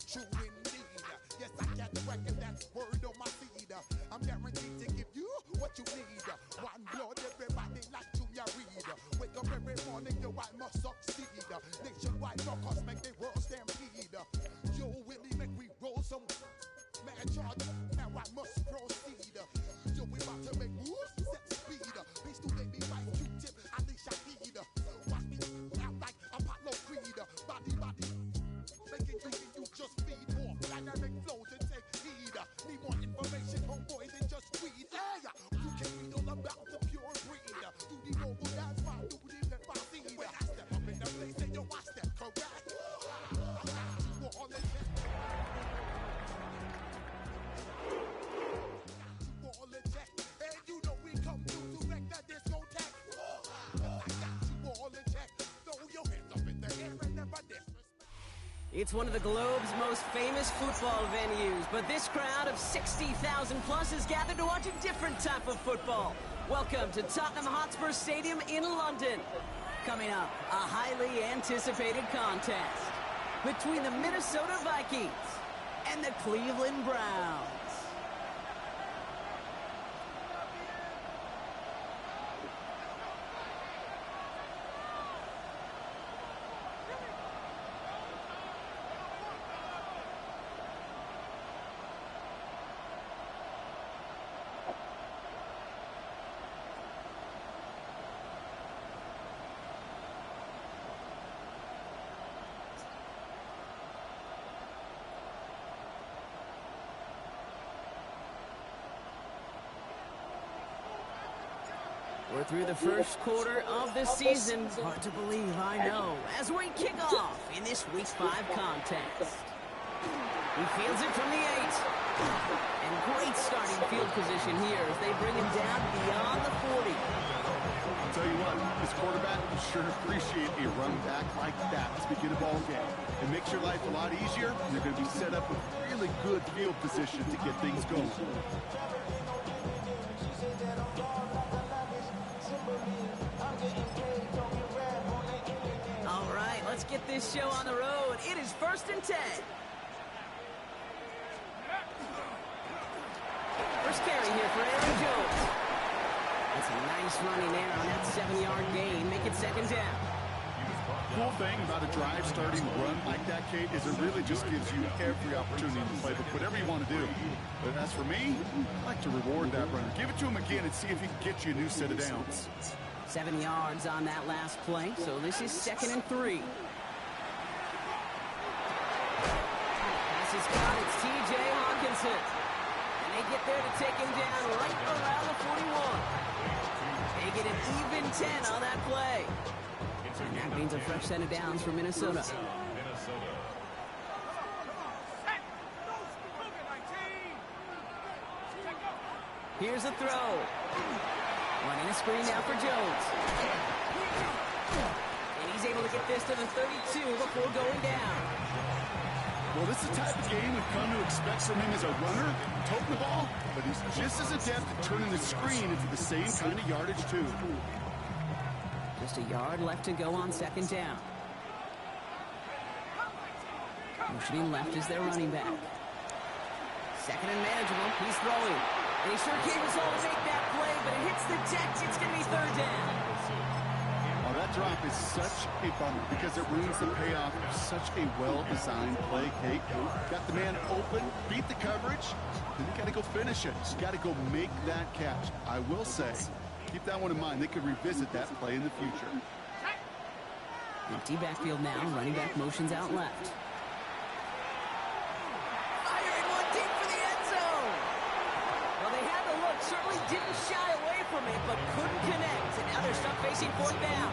true indeed. Yes, I got the record, that's word on my feed. I'm guaranteed to give you what you need. One blood, everybody like Junior Reed. Wake up every morning, yo, I must succeed. Nationwide rockers make the world stampede. Yo, Willie, make we roll some mad charge. Now I must proceed. Yo, we about to make moves, set speed. Peace to baby Vikes, Q-tip, Ali Shaheed. Watch me out like Apollo Creed. Body, making you just feed more dynamic flows and take heed. Need more information, homeboy, than just weed. Hey, you can read all about the pure breed. Do the noble, that's why do the left I see. When I step up in the place, and yo, I step correct. I got you all in check. You all in check. And you know we come through to wreck the discotheque. I got you all in check. Throw your hands up in the air and never disrespect. It's one of the globe's most famous football venues, but this crowd of 60,000 plus is gathered to watch a different type of football. Welcome to Tottenham Hotspur Stadium in London. Coming up, a highly anticipated contest between the Minnesota Vikings and the Cleveland Browns. We're through the first quarter of the season. Hard to believe, I know, as we kick off in this Week 5 contest. He fields it from the 8. And great starting field position here as they bring him down beyond the 40. I'll tell you what, this quarterback will sure appreciate a run back like that to begin a ball game. It makes your life a lot easier, and you're going to be set up with really good field position to get things going. All right, let's get this show on the road. It is 1st and 10. First carry here for Aaron Jones. That's a nice running there on that 7-yard gain. Make it 2nd down. Cool thing about a drive starting run like that, Kate, is it really just gives you every opportunity to play whatever you want to do. But as for me, I like to reward that runner. Give it to him again and see if he can get you a new set of downs. 7 yards on that last play, so this is 2nd and 3. Pass is caught, it's T.J. Hawkinson. And they get there to take him down right around the 41. They get an even 10 on that play. And that means a fresh set of downs for Minnesota. Here's a throw. Running a screen now for Jones. And he's able to get this to the 32 before going down. Well, this is the type of game we've come to expect from him as a runner, toting the ball, but he's just as adept at turning the screen into the same kind of yardage, too. Just a yard left to go on 2nd down. Motioning left is their running back. 2nd and manageable. He's throwing. And he sure gave us all to make that play, but it hits the deck. It's going to be 3rd down. Oh, that drop is such a bummer because it ruins the payoff of such a well-designed play, Kate. Got the man open, beat the coverage, then you got to go finish it. You got to go make that catch. I will say, keep that one in mind. They could revisit that play in the future. Empty backfield now. Running back motions out left. Firing one deep for the end zone. Well, they had the look. Certainly didn't shy away from it, but couldn't connect. And now they're stuck facing 4th down.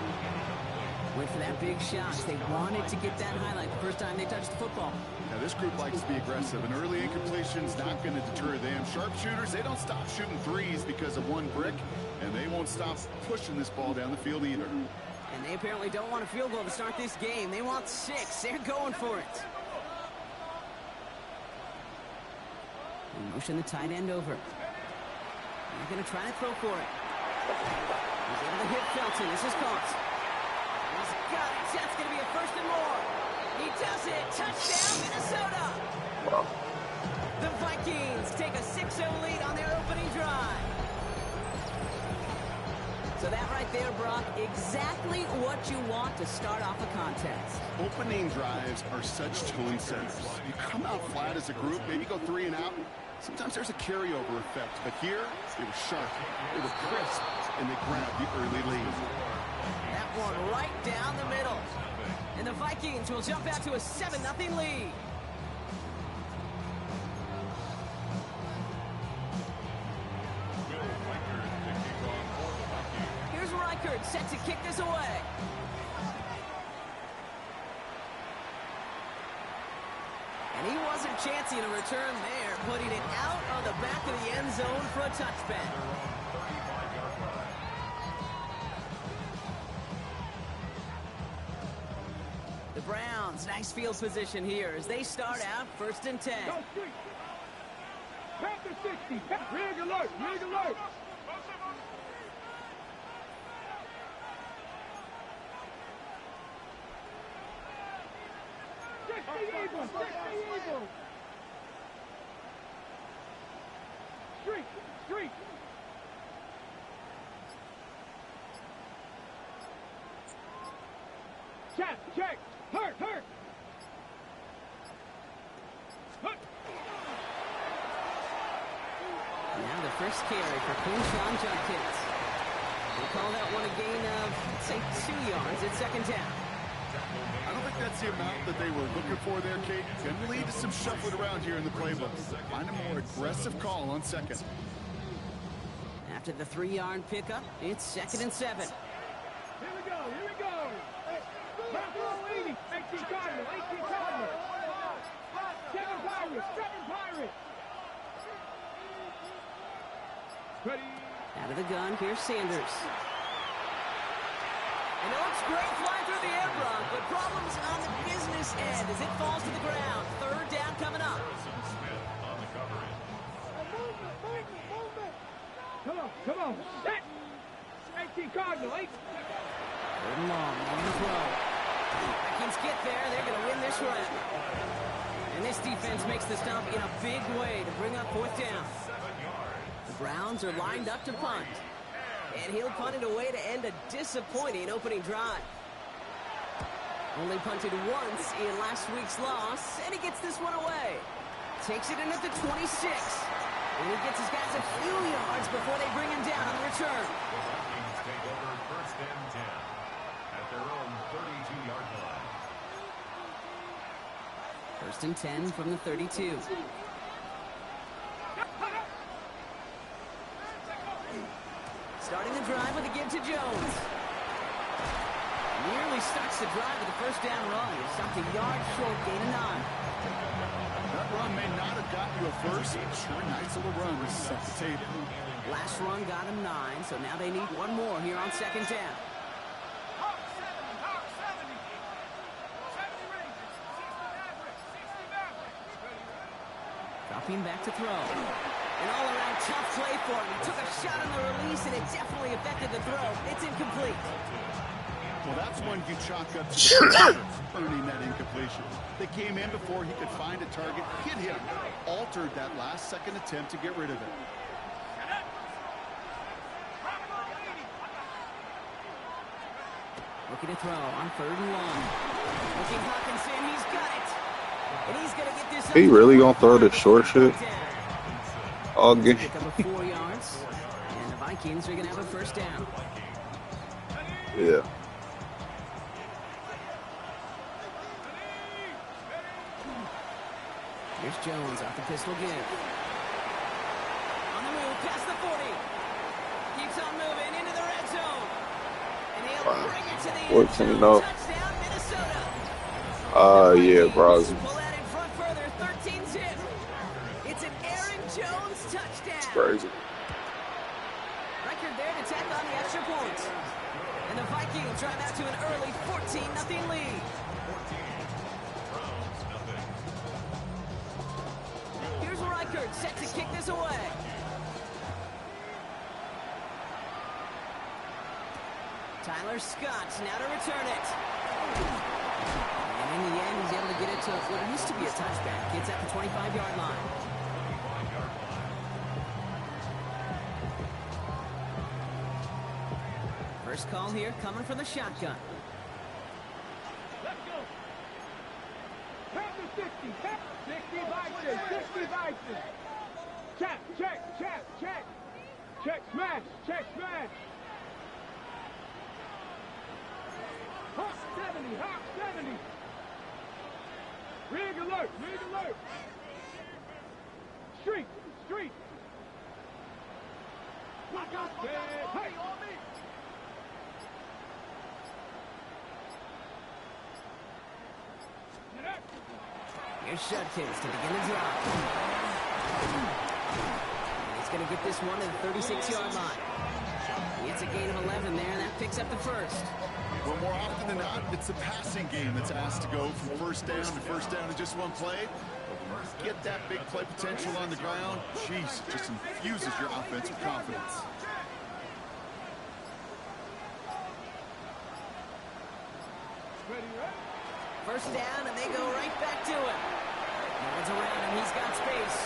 Went for that big shot. They wanted to get that highlight the first time they touched the football. Now, this group likes to be aggressive, and early incompletion's not going to deter them. Sharpshooters, they don't stop shooting threes because of one brick, and they won't stop pushing this ball down the field either. And they apparently don't want a field goal to start this game. They want 6. They're going for it. They motion the tight end over. They're going to try to throw for it. He's able to hit Felton. This is caught. He's got it. That's going to be a 1st and more. He does it. Touchdown, Minnesota. Wow. The Vikings take a 6-0 lead on their opening drive. So that right there, Brock, exactly what you want to start off a contest. Opening drives are such tone setters. You come out flat as a group, maybe go 3 and out. Sometimes there's a carryover effect, but here it was sharp, it was crisp, and they grabbed the early lead. That one right down the middle. And the Vikings will jump out to a 7-0 lead. Here's Reichert set to kick this away. And he wasn't chancing a return there, putting it out of the back of the end zone for a touchback. The Browns, nice field position here as they start out 1st and 10. Go street. Panther 60. Rig alert. Rig alert. Eagles. Eagles. Street. Street. Check. Check. Hurt. Hurt. Hurt. Now the first carry for Coonshawn Junkins. We'll call that one a gain of, say, 2 yards at 2nd down. I don't think that's the amount that they were looking for there, Kate. Can lead to some shuffling around here in the playbook. Find a more aggressive call on 2nd. After the 3-yard pickup, it's 2nd and 7. Here we go. Here we go. Buffalo 80. 18 Cardinal. 18 Cardinal. 7 Pirates. 7 Pirates. Ready. Out of the gun, here's Sanders. And it looks great flying through the air, Brock, but problems on the business end as it falls to the ground. 3rd down coming up. Come on, come on. Set. 18 Cardinal. 8. 3rd and long, on the throw. Vikings get there. They're going to win this round. And this defense makes the stop in a big way to bring up 4th down. The Browns are lined up to punt. And he'll punt it away to end a disappointing opening drive. Only punted once in last week's loss, and he gets this one away. Takes it in at the 26. And he gets his guys a few yards before they bring him down on the return. The Vikings take over 1st and 10 at their own 32-yard line. 1st and 10 from the 32. Starting the drive with a give to Jones. Nearly starts the drive with a 1st down run. He's stopped a yard short, gain of 9. That run may not have gotten you a first. Sure, nice little run to set the table. Last run got him 9, so now they need one more here on 2nd down. Dropping back to throw. An all-around tough play for him. He took a shot on the release, and it definitely affected the throw. It's incomplete. Well, that's one you chalk up to the defense earning that incompletion. They came in before he could find a target, hit him, altered that last-second attempt to get rid of it. Looking to throw on 3rd and long. Looking Hawkinson, he's got it. And he's going to get this. He really gonna throw the short shit all game. Pick up a 4 yards, and the Vikings are going to have a 1st down. Yeah. Here's Jones off the pistol give. On the move, past the 40. Keeps on moving into the red zone. And he'll bring it to the end zone. 14-0. Touchdown, Minnesota. Yeah, bro. Pull that in front further, 13-zip. It's an Aaron Jones touchdown. Crazy. Record there to tack on the extra point. And the Vikings drive out to an early 14-0 lead. Here's Reichert set to kick this away. Tyler Scott now to return it. And in the end, he's able to what used to be a touchback. It's at the 25-yard line. First call here coming from the shotgun. Let's go. Tap the 60. Tap 60 Vikes. 60 Vikes. Check, check, check, check. Check, smash, check, smash. Hawk 70, Hawk 70. Rig alert, rig alert. Street, street. Hey. Here's Judkins to begin the drive. He's going to get this one to the 36-yard line. It's a gain of 11 there, and that picks up the first. Well, more often than not, it's the passing game that's asked to go from first down in just one play. Get that big play potential on the ground. Jeez, just infuses your offensive confidence. First down, and they go right back to him. No one's around him. He's got space.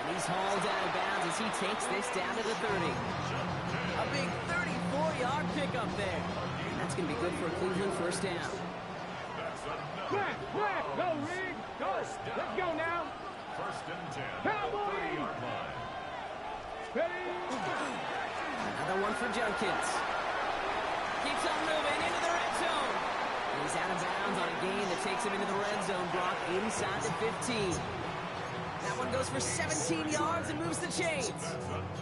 And he's hauled out of bounds as he takes this down to the 30. A big 34-yard pickup there. That's going to be good for a Cleveland first down. Flat, flat. Go, Rig. Go. Let's go now. First and 10. Cowboys. 30-yard line. Ready? Another one for Judkins. Keeps on moving into the red zone. He's out of bounds on a gain that takes him into the red zone, Brock, inside the 15. That one goes for 17 yards and moves the chains.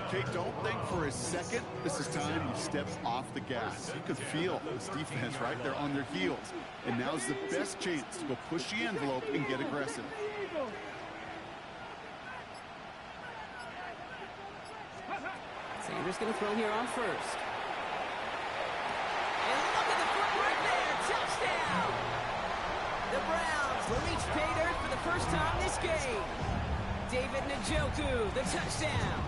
Okay, don't think for a second this is time you step off the gas. You could feel this defense right there on their heels. And now's the best chance to go push the envelope and get aggressive. Sanders going to throw here on first. And look at the footwork there. Touchdown! The Browns will reach pay dirt for the first time this game. David Njoku, the touchdown.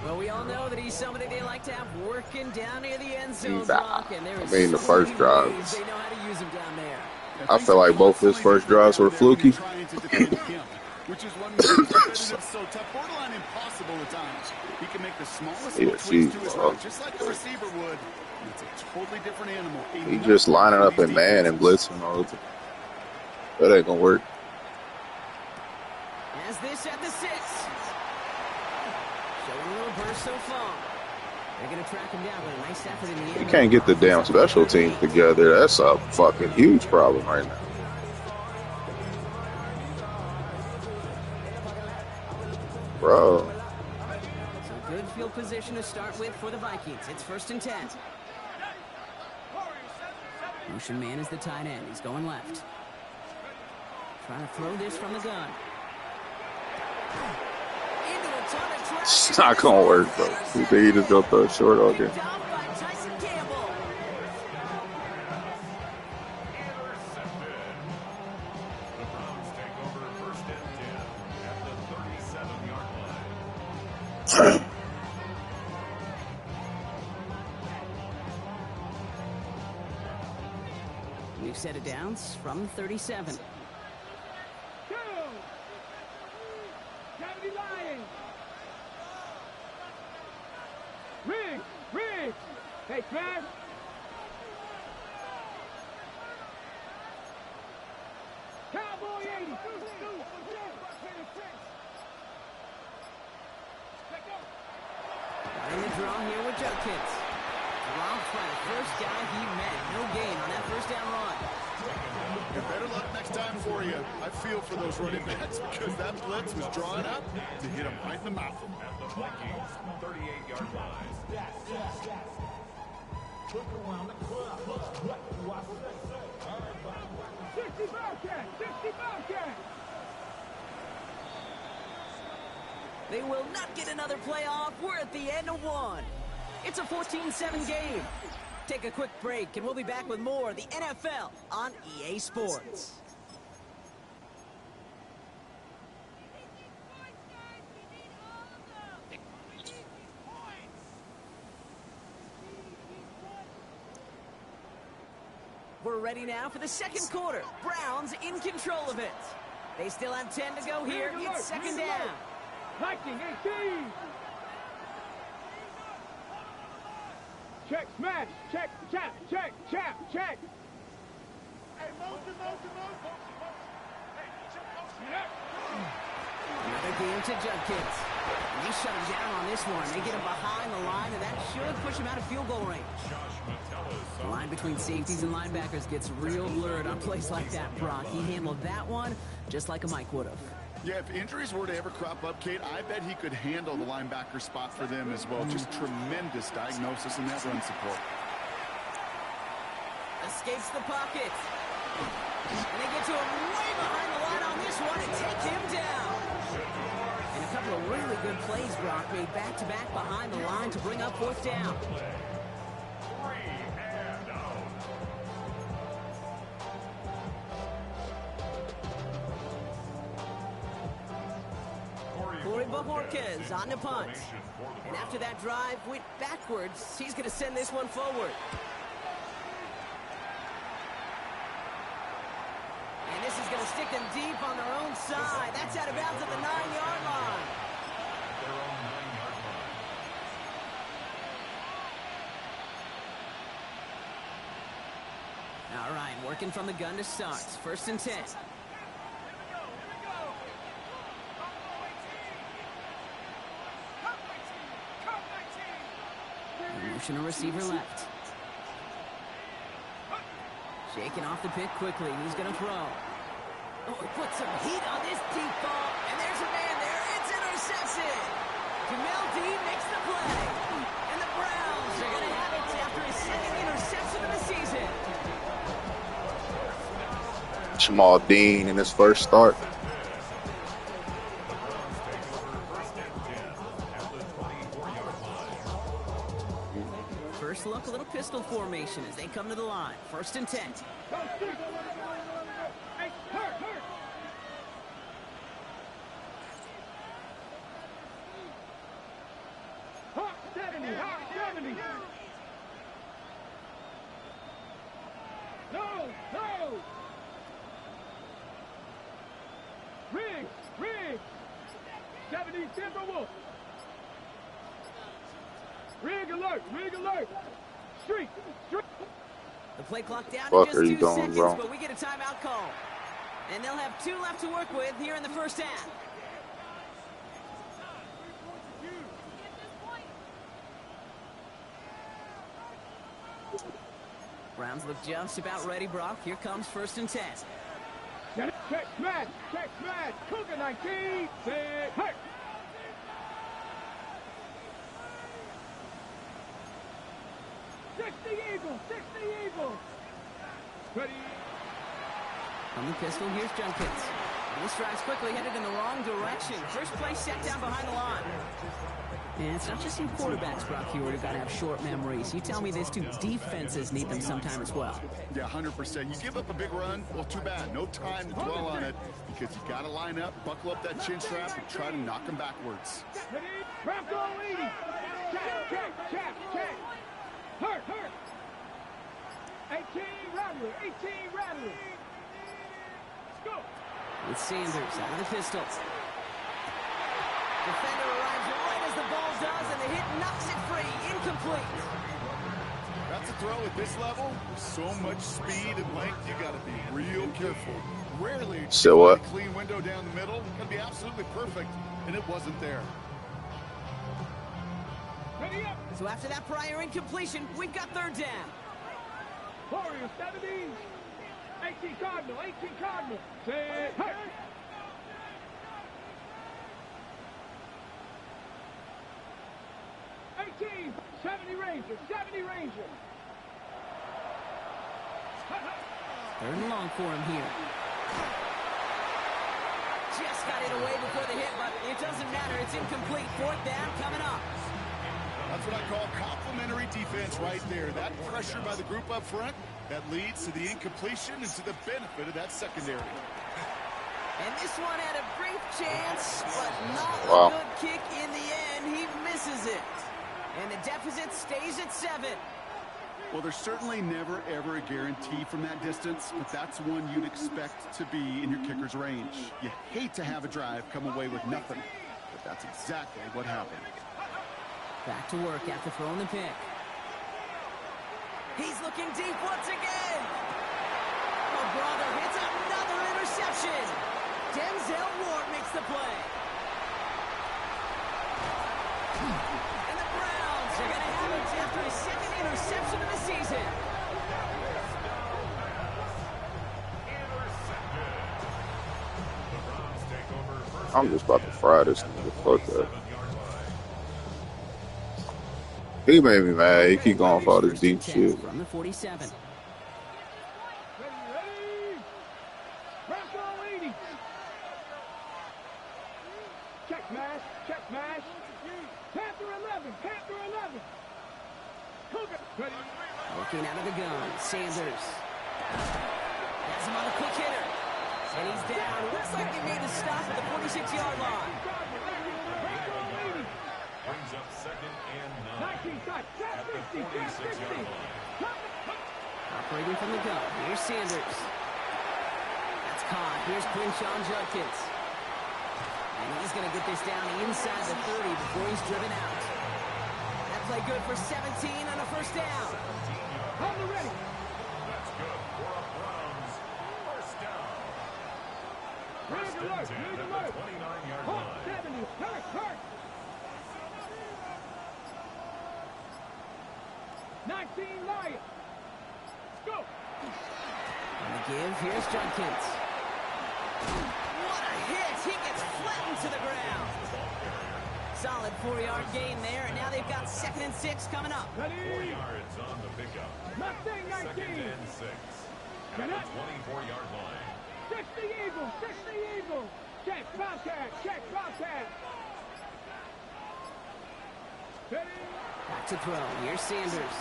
Well, we all know that he's somebody they like to have working down near the end zone, Brock, and there is the first so drive. many ways they know how to use him down there. I feel like both his first drives were fluky. Which is what makes competitive so tough, borderline impossible at times. He can make the smallest tweaks to his route, just like a receiver would. It's a totally different animal. He just lining up in man and blitzing all the time. That ain't gonna work. As this at the 6. Showing a little burst so far. They're going to track him down with a nice effort in the end. You can't get the damn special teams together. That's a fucking huge problem right now. Bro. So good field position to start with for the Vikings. It's first and 10. Motion man is the tight end. He's going left. Trying to throw this from the gun. Into a ton of traffic. It's not gonna work, bro. You think he just go throw it short all game? Picked off by Tyson Campbell. Intercepted. The Browns take over first and 10 at the 37-yard line. New set of downs from 37. Go. Cavity Lions. Rig, rig. Hey, smash. Cowboy 80. In the draw here with Judkins. Dropped by the first guy he met. No gain on that first down run. Better luck next time for you. I feel for those running backs because that blitz was drawn up to hit him right in the mouth. At the Vikings 38-yard line. 60 Bobcat, 60 Bobcat. They will not get another playoff. We're at the end of one. It's a 14-7 game. Take a quick break, and we'll be back with more of the NFL on EA Sports. We're ready now for the second quarter. Browns in control of it. They still have 10 to go here. It's second down. Viking 18. Check, smash. Check, check, check, check, check. Hey, motion. Another game to Judkins. They shut him down on this one. They get him behind the line, and that should push him out of field goal range. The line between safeties and linebackers gets real blurred on plays like that, Brock. He handled that one just like a Mike would have. Yeah, if injuries were to ever crop up, Kate, I bet he could handle the linebacker spot for them as well. Just tremendous diagnosis in that run support. Escapes the pocket. And they get to him way behind the line on this one and take him down. And a couple of really good plays, Brock, made back-to-back behind the line to bring up fourth down. Bajorquez on the punt. And after that drive went backwards, he's going to send this one forward. And this is going to stick them deep on their own side. That's out of bounds at the 9-yard line. All right, working from the gun to start. First and 10. Motion a receiver left. Shaking off the pick quickly. He's going to throw. Oh, he put some heat on this deep ball. And there's a man there. It's intercepted. Jamel Dean makes the play. And the Browns are going to have it after his second interception of the season. Jamal Dean in his first start. First look, a little pistol formation as they come to the line. First and 10. Hawk 70. No. Riggs. 70 Timberwolf. Rig alert. Street. The play clock down Fuck, to are just you 2 going seconds, wrong? but we get a timeout call. And they'll have 2 left to work with here in the first half. Browns look just about ready, Brock. Here comes first and 10. Check smash. Cougar 19. Set. Hurt. The Eagles. Ready. On the pistol, here's Junkins. And this drive's quickly headed in the wrong direction. First play set down behind the line. And it's not just you quarterbacks, Brock, here who've got to have short memories. You tell me these 2 defenses need them sometime as well. Yeah, 100%. You give up a big run, well, too bad. No time to dwell on it because you got to line up, buckle up that chin strap, and try to knock them backwards. Ready. Bronco lead. Check. Hurt. 18 Rattler. Let's go. With Sanders out of the pistol. Defender arrives right as the ball does, and the hit knocks it free. Incomplete. That's a throw at this level. With so much speed and length, you got to be real careful. Rarely So what? a clean window down the middle. Got to be absolutely perfect, and it wasn't there. Ready up. So after that prior incompletion, we've got third down. Warriors 70. 18 Cardinal. Set. Hurt. 18. 70 Ranger. Third and long for him here. Just got it away before the hit, but it doesn't matter. It's incomplete. Fourth down coming up. That's what I call complimentary defense right there. That pressure by the group up front, that leads to the incompletion and to the benefit of that secondary. And this one had a brief chance, but not Wow. a good kick in the end. He misses it. And the deficit stays at 7. Well, there's certainly never, ever a guarantee from that distance, but that's one you'd expect to be in your kicker's range. You hate to have a drive come away with nothing, but that's exactly what happened. Back to work after throwing the pick. He's looking deep once again. Oh, brother, it's another interception. Denzel Ward makes the play. And the Browns are going to have it after his second interception of the season. I'm just about to fry this nigga. Fuck that. He made me mad. He keep going for all this deep shit. From the 47. Ready. Bravo 80. Check smash. Panther 11. Cougar. Ready. Working out of the gun. Sanders. Has him on a quick hitter. And he's down. Looks like they made the stop at the 46-yard line. Brings up second and 9 19 side. at the 46-yard line. Operating from the gun. Here's Sanders. That's caught. Here's Quinshawn Judkins. And he's going to get this down inside the 30 before he's driven out. That play good for 17 on a first down. Hold the ready. That's good for a Browns first down. First and 10 at the 29-yard line. 70. Hurt. 19 Lions. Go. On the give, here's Judkins. What a hit! He gets flattened to the ground. Solid 4-yard gain there, and now they've got 2nd and 6 coming up. 4 yards on the pickup. Mustang 19. Second and 6 at the 24-yard line. 60 Eagles. Check contact. Ready. Back to throw. Here's Sanders.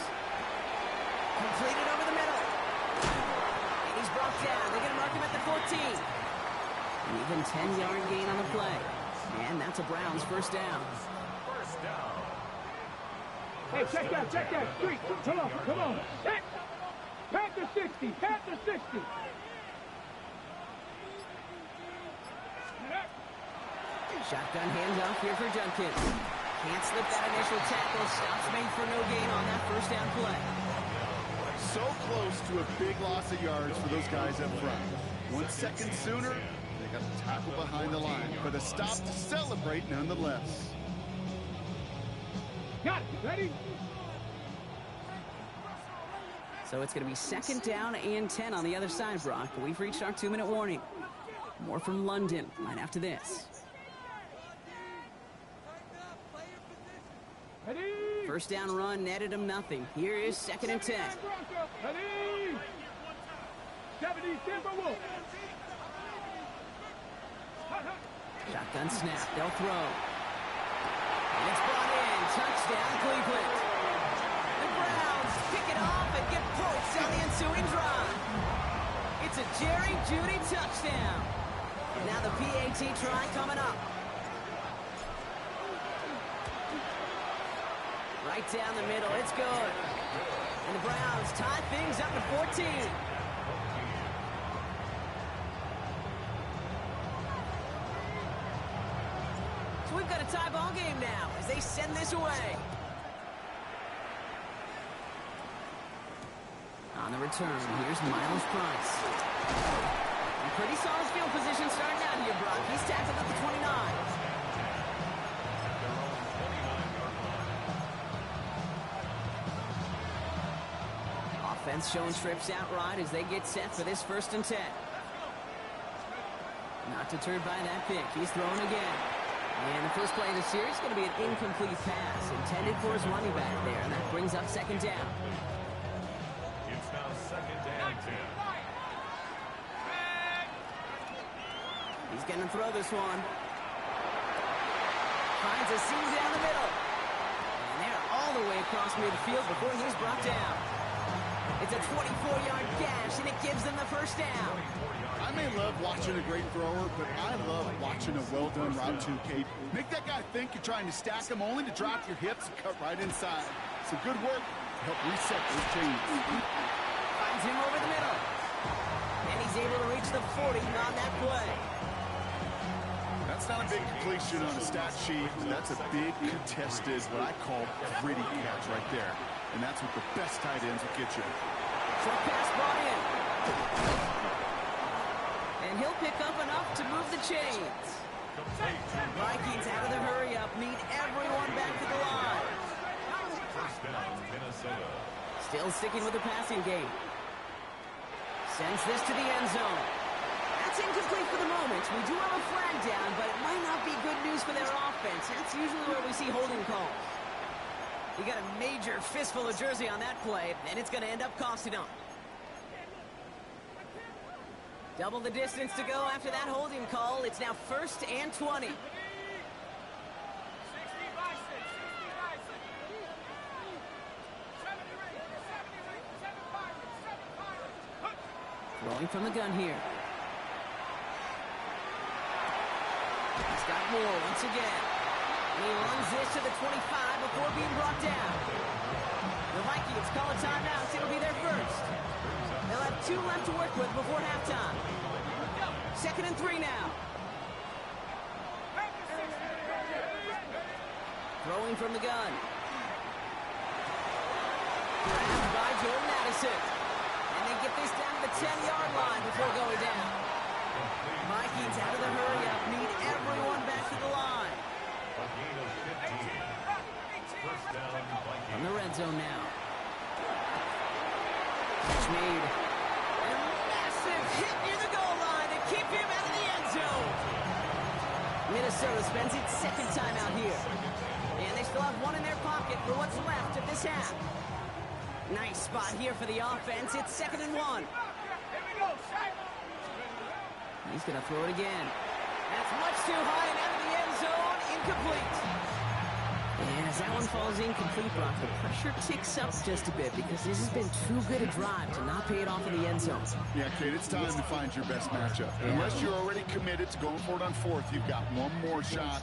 Completed over the middle. And he's brought down. They're going to mark him at the 14. An even 10-yard gain on the play. And that's a Browns first down. First down. Hey, check that. Street. Come on. Check. Panther 60. Shotgun handoff here for Judkins. Can't slip that initial tackle. Stops made for no gain on that first down play. So close to a big loss of yards for those guys up front. 1 second sooner, they got the tackle behind the line, but a stop to celebrate nonetheless. Got it. Ready. So it's going to be 2nd down and 10 on the other side, Brock. But we've reached our 2-minute warning. More from London right after this. Ready. First down run netted him nothing. Here is 2nd and 10. Ready. 70 Timberwolves. Shotgun snap. They'll throw. And it's brought in. Touchdown, Cleveland. The Browns pick it off and get points on the ensuing drive. It's a Jerry Jeudy touchdown. And now the PAT try coming up. Right down the middle. It's good. And the Browns tie things up at 14. So we've got a tie ball game now as they send this away. On the return, here's Miles Price. And pretty solid field position starting out here, Brock. He's tackled at the 29. Offense showing trips outright as they get set for this 1st and 10. Not deterred by that pick. He's throwing again. And the first play of the series is going to be an incomplete pass intended for his running back there, and that brings up 2nd down. It's now 2nd and 10. He's going to throw this one. Finds a seam down the middle. And they're all the way across midfield before he's brought down. It's a 24-yard gash, and it gives them the first down. I may love watching a great thrower, but I love watching a well-done route to Kate. Make that guy think you're trying to stack him only to drop your hips and cut right inside. So good work. help reset those chains. Finds him over the middle. And he's able to reach the 40 on that play. That's not a big completion on a stat sheet. That's a big contested, what I call gritty catch right there. And that's what the best tight ends will get you. Short pass brought in. And he'll pick up enough to move the chains. Vikings out of the hurry-up need everyone back to the line. First down, Minnesota. Still sticking with the passing game. Sends this to the end zone. That's incomplete for the moment. We do have a flag down, but it might not be good news for their offense. That's usually where we see holding calls. You got a major fistful of jersey on that play, and it's going to end up costing them. Double the distance to go after that holding call. It's now 1st and 20. Throwing from the gun here. He's got more once again. And he runs this to the 25 before being brought down. The Vikings call a timeout. It'll be their first. They'll have 2 left to work with before halftime. 2nd and 3 now. Throwing from the gun. Grabbed by Jordan Addison. And they get this down to the 10-yard line before going down. Vikings out of the hurry-up need everyone back to the line. A gain of 15. First down, Vikings. From the red zone now. Catch made. And a massive hit near the goal line to keep him out of the end zone. Minnesota spends its 2nd time out here. And they still have 1 in their pocket for what's left of this half. Nice spot here for the offense. It's 2nd and 1. He's going to throw it again. That's much too high and out of the end zone. Incomplete. And as that one falls incomplete, Brock, the pressure ticks up just a bit because this has been too good a drive to not pay it off in the end zone. Yeah, Kate, it's time to find your best matchup. Yeah. Unless you're already committed to going for it on 4th, you've got one more shot.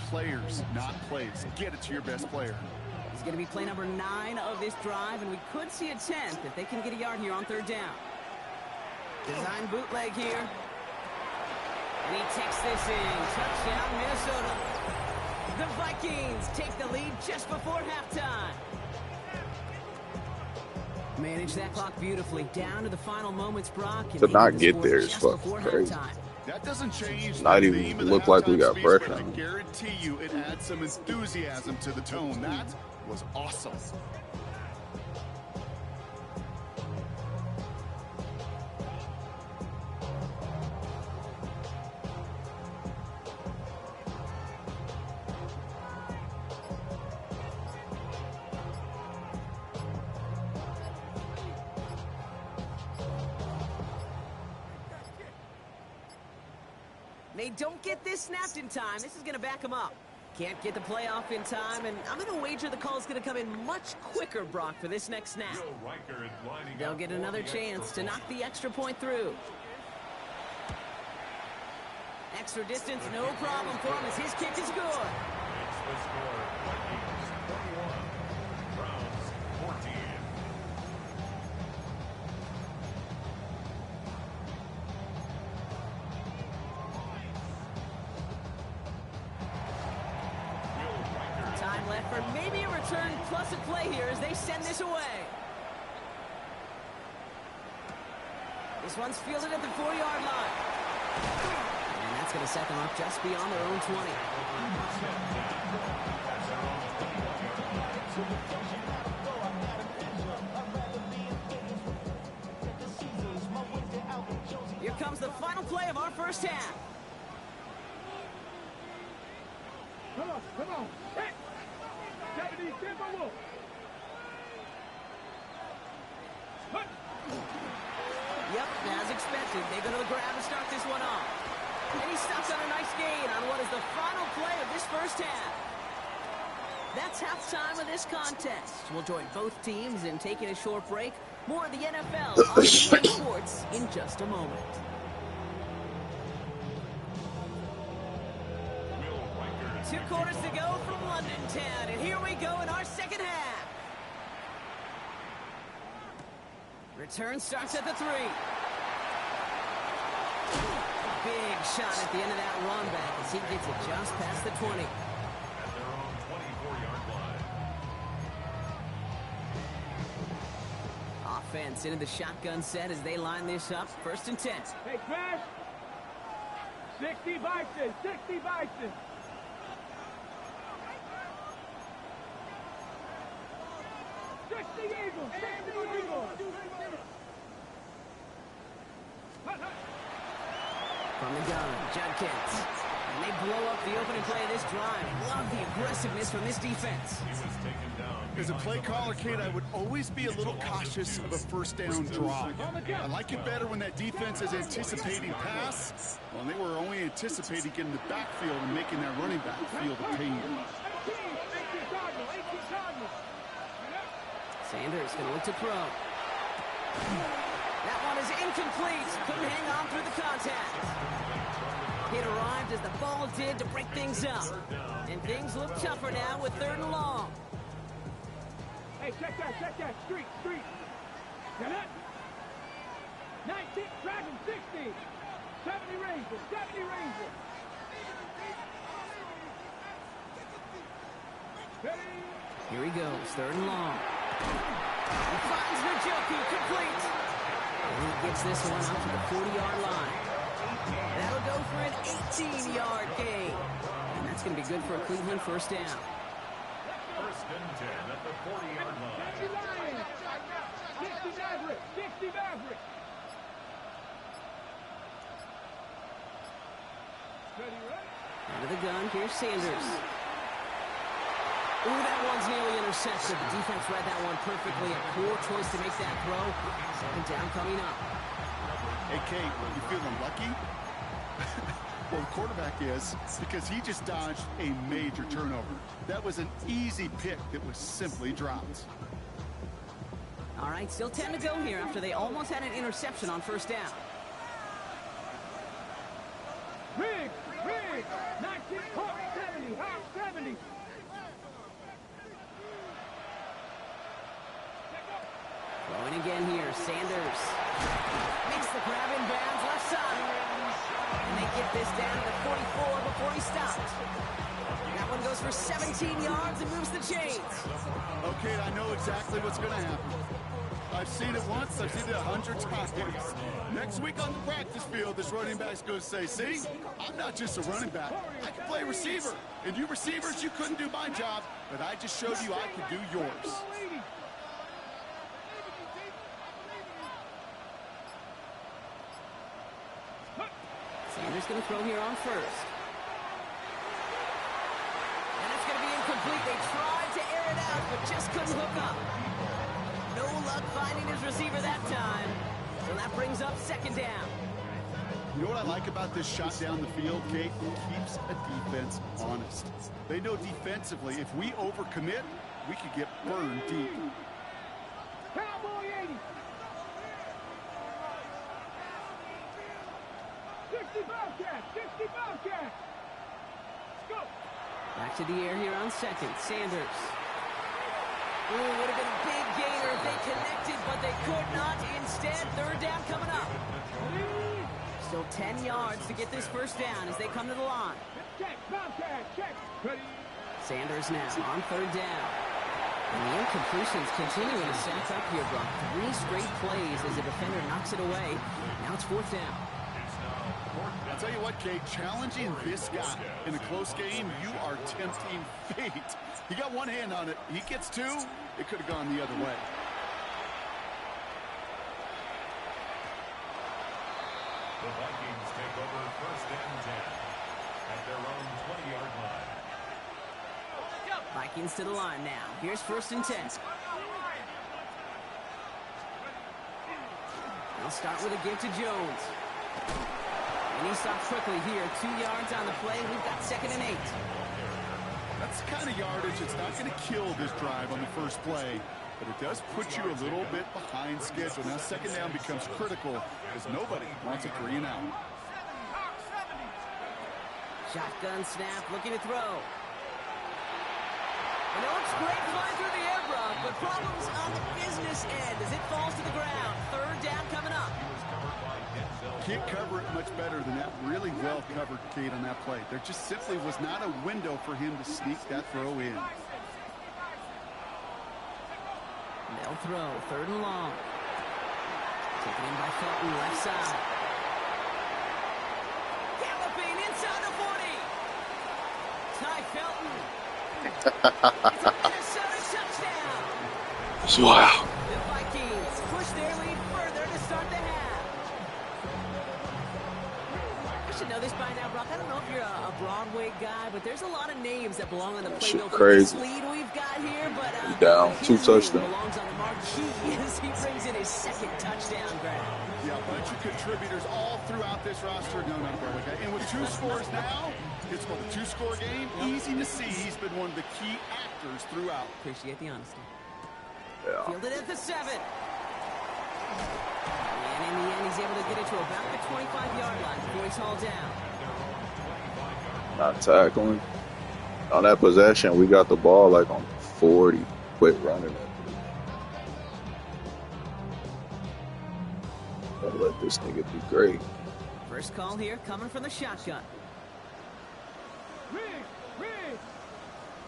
Players, not plays. Get it to your best player. He's going to be play number 9 of this drive, and we could see a 10th if they can get a yard here on 3rd down. Design bootleg here. And he takes this in. Touchdown, Minnesota. The Vikings take the lead just before halftime. Manage that clock beautifully. Down to the final moments, Brock. To not get there is fucking crazy. That doesn't change. Not even look like we got pressure. I guarantee you it adds some enthusiasm to the tone. That was awesome. They don't get this snapped in time. This is going to back them up. Can't get the play off in time, and I'm going to wager the call is going to come in much quicker, Brock, for this next snap. They'll get another chance to knock the extra point through. Extra distance, no problem for him as his kick is good. It's the score. Vikings 21. Browns 14. Time left for maybe a return plus a play here as they send this away. This one's fielded at the 4-yard line. And that's going to set them up just beyond their own 20. Here comes the final play of our first half. Come on. Hey! Deputy, stand by Wolf. Yep, as expected, they go to the grab and start this one off. And he stops on a nice gain on what is the final play of this first half. That's halftime of this contest. We'll join both teams in taking a short break. More of the NFL on EA Sports in just a moment. Two quarters to go from London town, and here we go in our second half. Return starts at the 3. Big shot at the end of that run back as he gets it just past the 20. At their own 24-yard line. Offense into the shotgun set as they line this up. 1st and 10. Hey, Smash. 60 Vikes. 60 Vikes. From the gun, Judkins. And they blow up the opening play of this drive. Love the aggressiveness from this defense. He was taken down. As a play caller, Kate, I would always be a little cautious of a 1st down drive. I like it better when that defense is anticipating pass. Well, they were only anticipating getting the backfield and making that running back feel the pain. Sanders going to look to throw. That one is incomplete. Couldn't hang on through the contact. It arrived as the ball did to break things up. And things look tougher now with 3rd and long. Hey, check that. Street. Get it? 19, Dragon, 60. 70 Ranger. Here he goes, 3rd and long. He finds Njoku, complete. And he gets this one up to the 40-yard line. That'll go for an 18-yard gain. And that's going to be good for a Cleveland 1st down. 1st and 10 at the 40-yard line. 60 Maverick. Out of the gun, here's Sanders. Ooh, that one's nearly intercepted. The defense read that one perfectly. A poor choice to make that throw. 2nd down coming up. Hey, Kate, you feeling lucky? Well, the quarterback is, because he just dodged a major turnover. That was an easy pick that was simply dropped. All right, still 10 to go here after they almost had an interception on 1st down. Rig. 19, Hawk 70. Throwing again here, Sanders. Makes the grab in bounds, left side. And they get this down to the 44 before he stopped. That one goes for 17 yards and moves the chains. Okay, I know exactly what's going to happen. I've seen it once, I've seen it 100 times. Next week on the practice field, this running back's going to say, see, I'm not just a running back. I can play receiver. And you receivers, you couldn't do my job, but I just showed you I could do yours. Sanders going to throw here on 1st. And it's going to be incomplete. They tried to air it out, but just couldn't hook up. No luck finding his receiver that time. So that brings up 2nd down. You know what I like about this shot down the field, Kate? It keeps a defense honest. They know defensively, if we overcommit, we could get burned deep. Cowboy 80. 60 Bobcat. Go. Back to the air here on 2nd. Sanders. Ooh, would have been a big gainer if they connected, but they could not. Instead, 3rd down coming up. Still 10 yards to get this 1st down as they come to the line. Check. Ready. Sanders now on 3rd down. And the incompletions continuing to stack up here, Brock. 3 straight plays as the defender knocks it away. Now it's 4th down. I'll tell you what, Kate, challenging this guy in a close game, you are tempting fate. He got one hand on it. He gets 2. It could have gone the other way. The Vikings take over 1st and 10 at their own 20-yard line. Vikings to the line now. Here's 1st and 10. They'll start with a give to Jones. And he stops quickly here. 2 yards on the play. We've got 2nd and 8. That's the kind of yardage that's not going to kill this drive on the first play, but it does put you a little bit behind schedule. Now 2nd down becomes critical because nobody wants a 3 and out. Shotgun snap, looking to throw. And it looks great flying through the air, Brock, but problems on the business end as it falls to the ground. Third down coming up. Can't cover it much better than that really well covered Kate on that play. There just simply was not a window for him to sneak that throw in. They'll throw, third and long. Taken in by Felton, left side. Galloping inside the 40. Ty Felton. It's a Minnesota touchdown. Wow. The Vikings push their lead further to start the half. I should know this by now, Brock. I don't know if you're a Broadway guy, but there's a lot of names that belong on the playbill for this lead we've got here. But down, 2 touchdowns. Belongs on the marquee as he brings in his second touchdown grab. Yeah, a bunch of contributors all throughout this roster. No, not Broadway guy. And with 2 scores now, it's called a 2-score game. Easy to see he's been one of the key actors throughout. Appreciate the honesty. Yeah. Fielded at the 7. And in the end, he's able to get it to about the 25-yard line before he's hauled down. Not tackling. On that possession, we got the ball like on 40. Quit running it. Don't let this nigga be great. First call here coming from the shotgun. Rig!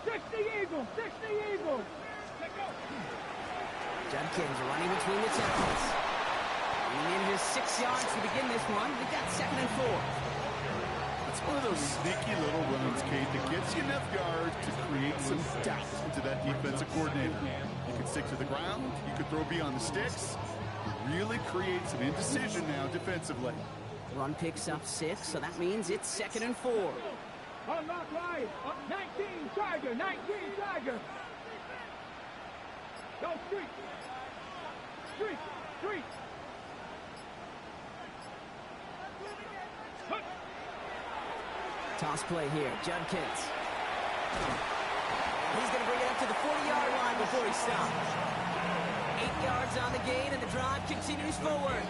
60 Eagles! 60 Eagles! Judkins running between the tackles. Bringing in his 6 yards to begin this one. We've got 2nd and 4. It's one of those sneaky little runs, Kate, that gets you enough yards to create some doubt into that defensive coordinator. You can stick to the ground. You could throw beyond the sticks. Really create some indecision now defensively. Run picks up 6, so that means it's 2nd and 4. Unlock right! 19 Tiger! 19 Tiger! Go street! Street! Street! Toss play here, Judkins. He's going to bring it up to the 40-yard line before he stops. 8 yards on the gain, and the drive continues forward.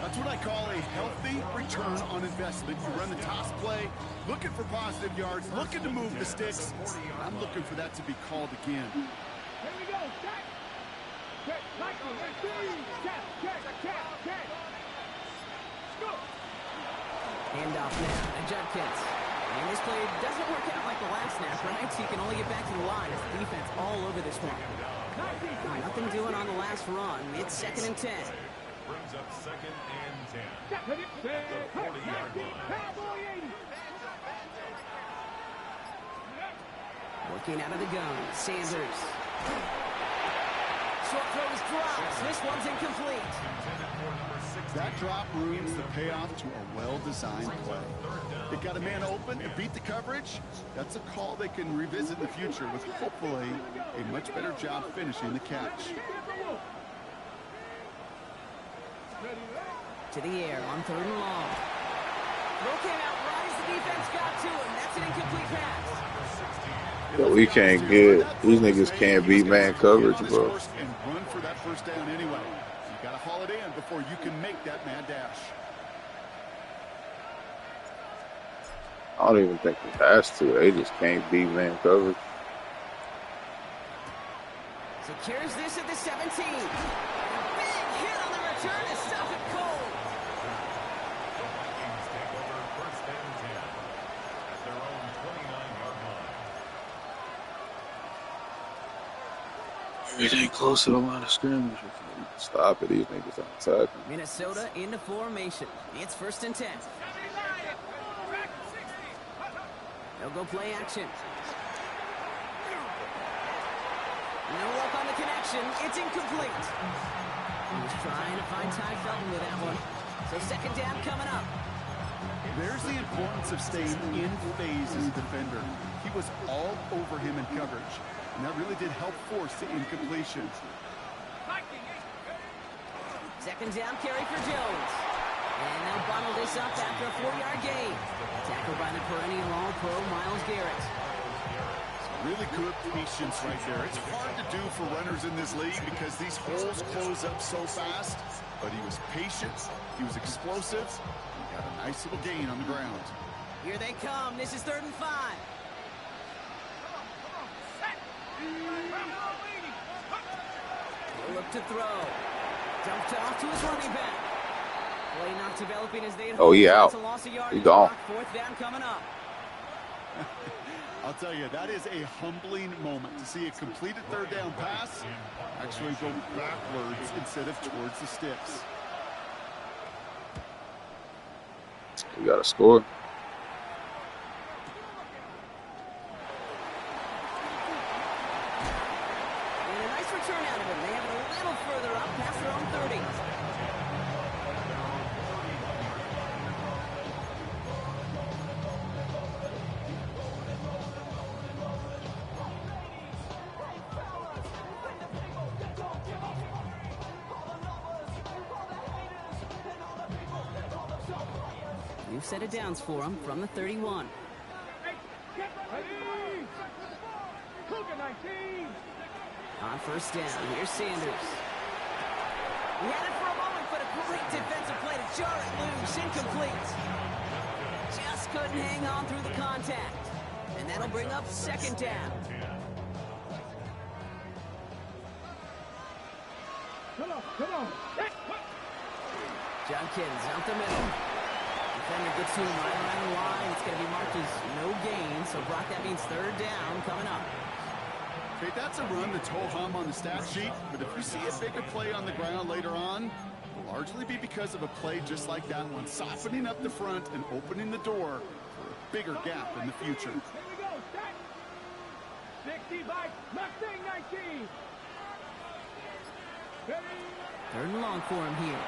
That's what I call a healthy return on investment. You run the toss play, looking for positive yards, looking to move the sticks. I'm looking for that to be called again. Here we go, check! Check, Michael, check, check, check, check! Go! Handoff now to Judkins. And this play doesn't work out like the last snap, right? So you can only get back to the line as the defense all over this one. Nothing doing on the last run. It's 2nd and 10. Brings up 2nd and 10. Step it, The 40-yard line. Cowboy 80! Working out of the gun, Sanders. Short throw is dropped. This one's incomplete. That drop ruins the payoff to a well-designed play. They got a man open and beat the coverage. That's a call they can revisit in the future with hopefully a much better job finishing the catch. To the air on 3rd and long. Throw came out right as the defense got to him. That's an incomplete pass. Yeah, we can't get, these niggas can't beat man coverage, bro. And run for that first down anyway. You got to haul it in before you can make that mad dash. I don't even think he has to. They just can't beat man coverage. Secures this at the 17. And a big hit on the return to stop it cold. The Vikings take over 1st and 10 at their own 29-yard line. It ain't close to the line of scrimmage. Stop it, these niggas on tackling. Minnesota into formation. It's 1st and 10. They'll go play action. No luck on the connection. It's incomplete. He was trying to find Ty Felton with that one. So 2nd down coming up. There's the importance of staying in phase as a defender. He was all over him in coverage, and that really did help force the incompletion. 2nd down carry for Jones. And they'll bundle this up after a 4-yard gain. Tackled by the perennial All-Pro Myles Garrett. Really good patience right there. It's hard to do for runners in this league because these holes close up so fast. But he was patient, he was explosive, he got a nice little gain on the ground. Here they come. This is 3rd and 5. He'll look to throw. Dumped off to his running back. Play not developing as they'd hoped. Oh, he out. That's a loss of yardage. He gone. Fourth down coming up. I'll tell you, that is a humbling moment to see a completed third down pass actually go backwards instead of towards the sticks. We got to score. And a nice return out of him. They have it a little further up past their own 30. New set of downs for him from the 31. On first down, here's Sanders. He had it for a moment, but a great defensive play to jar it loose, incomplete. Just couldn't hang on through the contact. And that'll bring up second down. Come on. Junkins out the middle. Defender gets to him right around the line. It's going to be marked as no gain. So, Brock, that means third down coming up. Okay, that's a run that's ho-hum on the stat sheet, but if you see a bigger play on the ground later on, it'll largely be because of a play just like that one, softening up the front and opening the door for a bigger gap in the future. Here we go. Set. 60 Vikes. Mustang 19. Third and long for him here.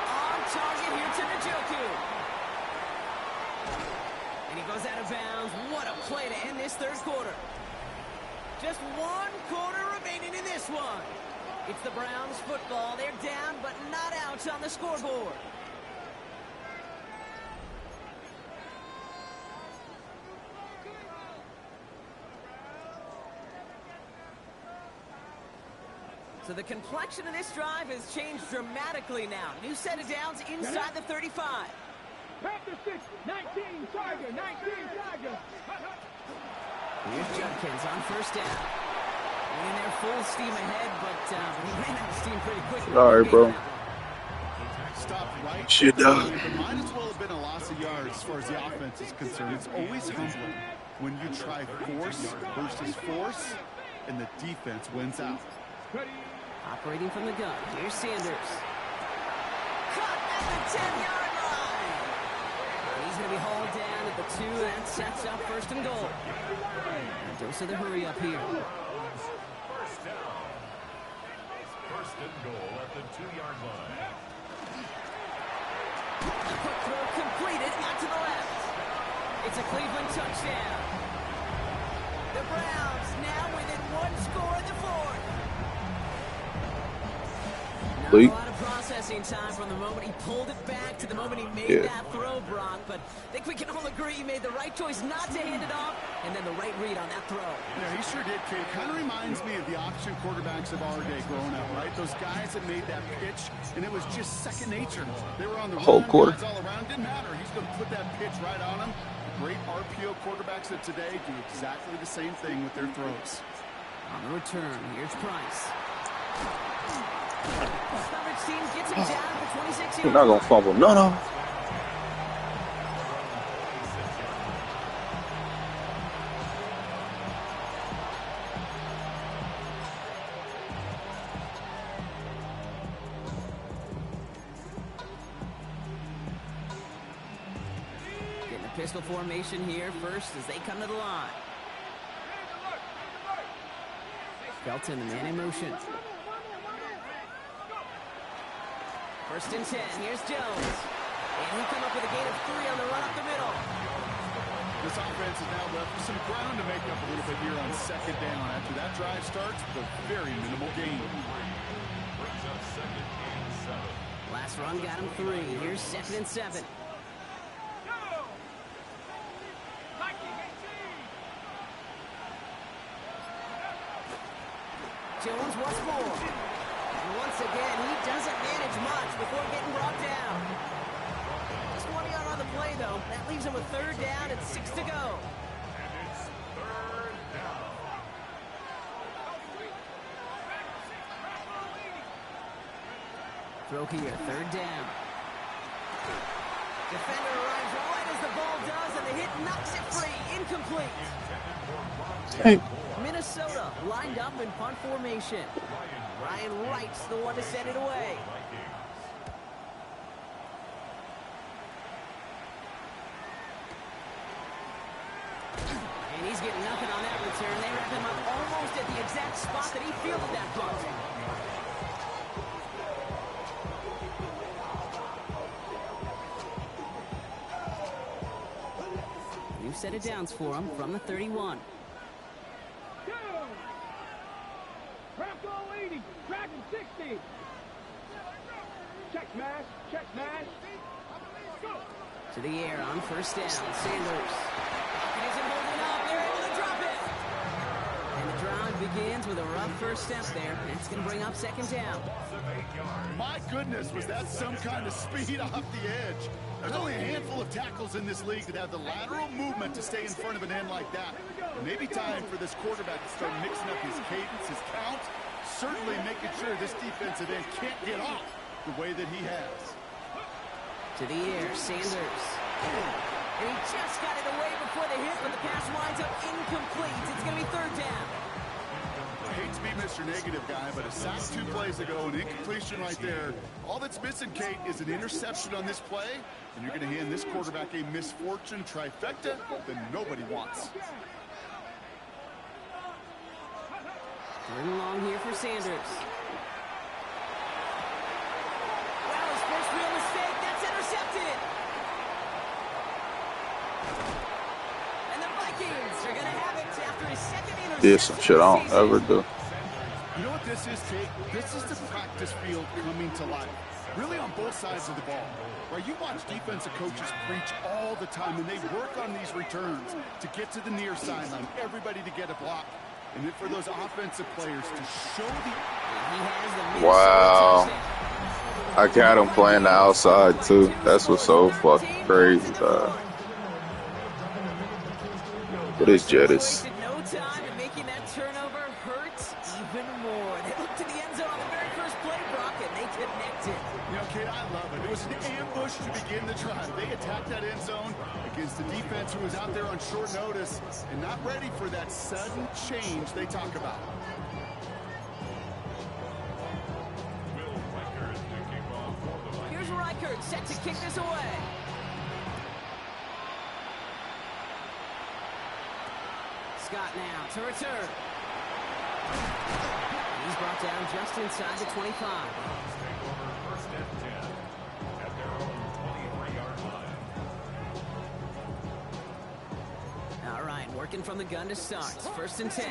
On target here to Njoku. And he goes out of bounds. What a play to end this third quarter. Just 1 quarter remaining in this one. It's the Browns football. They're down, but not out on the scoreboard. So the complexion of this drive has changed dramatically now. New set of downs inside the 35. Panther 6, 19, Tiger, 19, Tiger. Here's Junkins on first down. In there full steam ahead, but he ran out of steam pretty quickly. Sorry, bro. Stop right. Shit, dog. It might as well have been a loss of yards as far as the offense is concerned. It's always humbling when you try force versus force, and the defense wins out. Operating from the gun. Here's Sanders. Cut at the 10-yard line. He's going to be hauled down at the 2, and that sets up first and goal. A dose of the hurry up here. First down. First and goal at the 2-yard line. A quick throw completed out to the left. It's a Cleveland touchdown. The Browns now within 1 score in the fourth. Not a lot of processing time from the moment he pulled it back to the moment he made that throw, Brock. But I think we can all agree he made the right choice not to hand it off, and then the right read on that throw. Yeah, he sure did, Kate. Kind of reminds me of the option quarterbacks of our day growing up, right? Those guys that made that pitch, and it was just second nature. They were on the whole run, quarter. guys all around. Didn't matter. He's going to put that pitch right on him. Great RPO quarterbacks of today do exactly the same thing with their throws. On the return, here's Price. Coverage team gets him down at the 26 You're not going to fumble. No. Getting a pistol formation here first as they come to the line. Felton, the man in motion. First and 10, here's Jones. And he'll come up with a gain of 3 on the run up the middle. This offense is now left with some ground to make up a little bit here on second down. After that drive starts, with a very minimal gain. Brings up second and 7. Last run got him 3. Here's second and 7. Jones once more. And once again, he doesn't manage much before getting brought down. Just 1 yard on the play, though. That leaves him with third down and 6 to go. And it's third down. Throw here, third down. Defender arrives right as the ball does, and the hit knocks it free. Incomplete. Hey. Minnesota lined up in punt formation. Ryan Wright's the one to send it away. And he's getting nothing on that return. They wrap him up almost at the exact spot that he fielded that punt. New set of downs for him from the 31. Bronco 80, Dragon 60. Check smash, check smash. Go. To the air on first down. Sanders. It isn't holding up. They're able to drop it. And the drive begins with a rough first step there. That's going to bring up second down. My goodness, was that some kind of speed off the edge? There's only a handful of tackles in this league that have the lateral movement to stay in front of an end like that. It may be time for this quarterback to start mixing up his cadence, his count, certainly making sure this defensive end can't get off the way that he has. To the air, Sanders. And he just got it away before the hit, but the pass winds up incomplete. It's going to be third down. I hate to be Mr. Negative guy, but a sack 2 plays ago, an incompletion right there. All that's missing, Kate, is an interception on this play, and you're going to hand this quarterback a misfortune trifecta that nobody wants. Third and long here for Sanders. Well, his first real mistake, that's intercepted. And the Vikings are going to have it after his second interception. Did some shit I don't ever do. You know what this is, Kate? This is the practice field coming to life. Really on both sides of the ball. Where you watch defensive coaches preach all the time, and they work on these returns to get to the near sideline, everybody to get a block. And then for those offensive players to show the... Wow. I got him playing the outside, too. That's what's so fucking crazy, dog. What is Jettis? No time, and making that turnover hurts even more. They looked to the end zone on the very first play, Brock, and they connected. You know, Kate, I love it. It was an ambush to begin the drive. They attacked that end zone against the defense who was out there on short notice and not ready for that sudden change they talk about. Here's Reichert set to kick this away. Scott now to return. He's brought down just inside the 25. First and 10 at their own 23-yard line. All right, working from the gun to start. First and 10.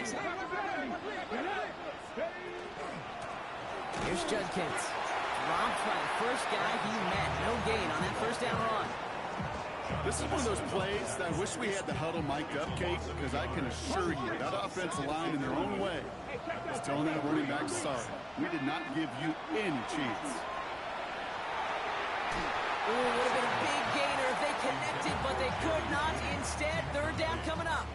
Here's Judkins. Dropped by the first guy he met. No gain on that first down run. This is one of those plays that I wish we had the huddle mic'd up, Kate, because I can assure you that offensive line in their own way is telling that running back, sorry, we did not give you any chance. Ooh, would have been a big gainer if they connected, but they could not. Instead, third down coming up.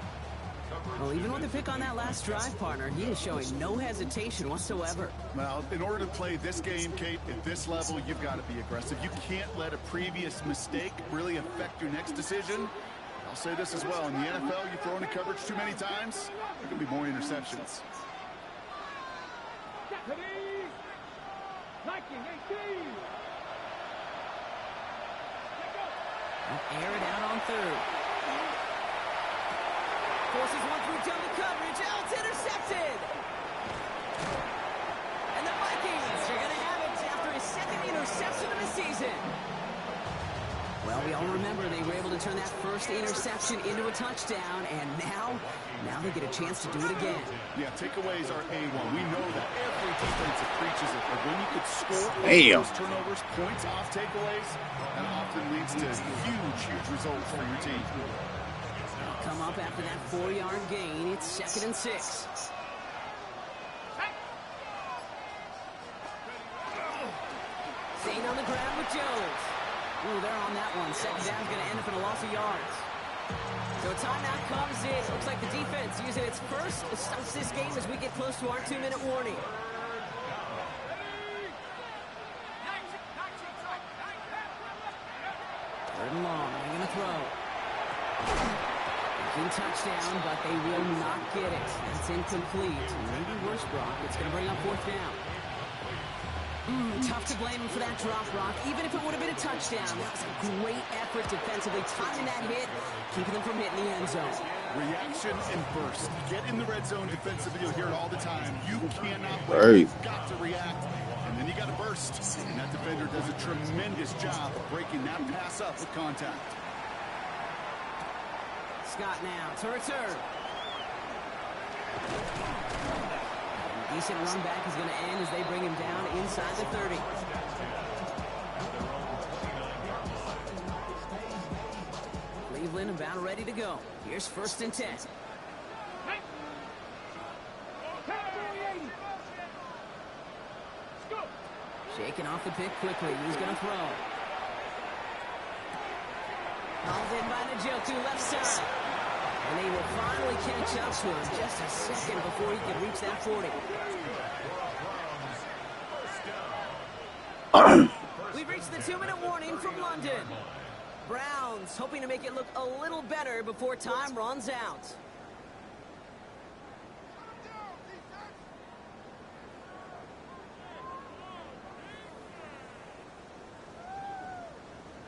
Well, even with the pick on that last drive, partner, he is showing no hesitation whatsoever. Well, in order to play this game, Kate, at this level, you've got to be aggressive. You can't let a previous mistake really affect your next decision. I'll say this as well. In the NFL, you throw into coverage too many times, there can be more interceptions. Air it out on third. Forces one through double coverage. Oh, it's intercepted. And the Vikings are going to have it after his second interception of the season. Well, we all remember they were able to turn that first interception into a touchdown, and now they get a chance to do it again. Yeah, takeaways are A1. We know that every defense preaches it, but when you could score those turnovers, points off takeaways, that often leads to huge results for your team. Come up after that 4-yard gain. It's 2nd and 6. Zane on the ground with Jones. Ooh, they're on that one. Second down's going to end up in a loss of yards. So a timeout comes in. Looks like the defense using its first stops this game as we get close to our 2-minute warning. throw. Touchdown, but they will not get it. That's incomplete. Maybe worse, Brock. It's going to bring up 4th down. Tough to blame him for that drop, Brock. Even if it would have been a touchdown, that was a great effort defensively, timing that hit, keeping them from hitting the end zone. Reaction and burst. Get in the red zone defensively. You'll hear it all the time. You cannot wait. You've got to react, and then you got to burst. And that defender does a tremendous job of breaking that pass up with contact. Scott now to return. Decent run back is going to end as they bring him down inside the 30. Cleveland about ready to go. Here's 1st and 10. Shaking off the pick quickly. He's going to throw. Hauled in by Njoku, left side. And they will finally catch up to him just a second before he can reach that 40. We've reached the 2-minute warning from London. Browns hoping to make it look a little better before time runs out.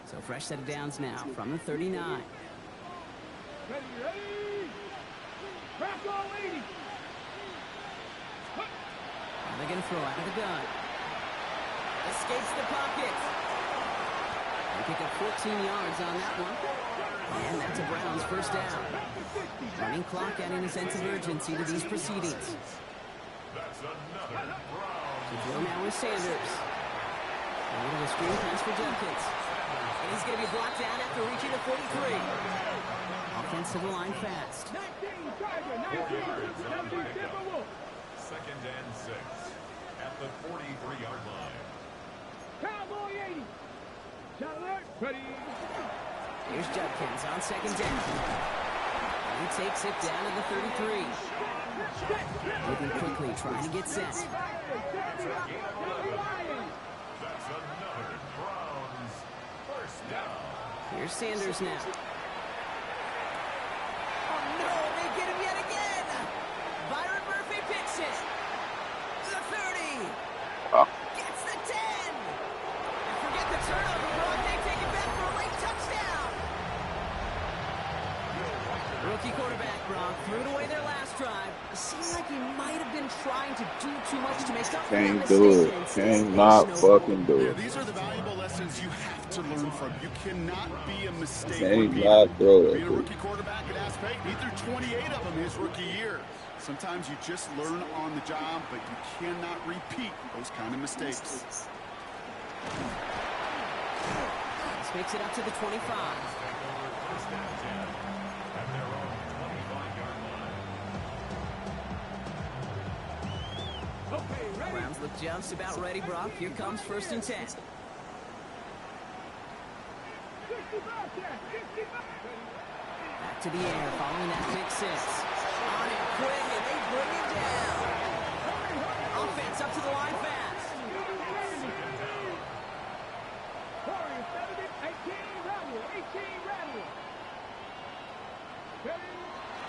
So fresh set of downs now from the 39. Ready, ready. Crack on, lady. They're going to throw out of the gun. Escapes the pocket. They pick up 14 yards on that one. And that's a Browns 1st down. Running clock adding a sense of urgency to these proceedings. That's another Browns. To throw now with Sanders. A little screen pass for Jenkins. And he's going to be blocked down after reaching the 43. Offensive line fast. 19, Tiger, 19, 70, 2nd and 6 at the 43-yard line. Cowboy 80. Shot alert. Ready. Here's Judkins on 2nd down. And he takes it down to the 33. Moving quickly, trying to get set. That's another Browns 1st down. Here's Sanders now. Oh no, they get him yet again. Byron Murphy picks it. The 30. Gets the 10. And forget the turnover, Brock. They take it back for a late touchdown. Rookie quarterback, Brock, threw it away their last drive. It seemed like he might have been trying to do too much to make up for that Can't mistake. do it. Cannot fucking do Yeah, it. these are the valuable lessons you have to learn from. You cannot be a mistake. Can't not throw that. Being a rookie quarterback at Ass Payton, he threw 28 of them his rookie year. Sometimes you just learn on the job, but you cannot repeat those kind of mistakes. This makes it up to the 25. First and 10 at their own 25-yard line. Okay, ready. Browns look just about ready, Brock. Here comes 1st and 10. 65 check. 65. Back to the air following that pick 6. On it quick, and they bring him down. Offense up to the line fast. 18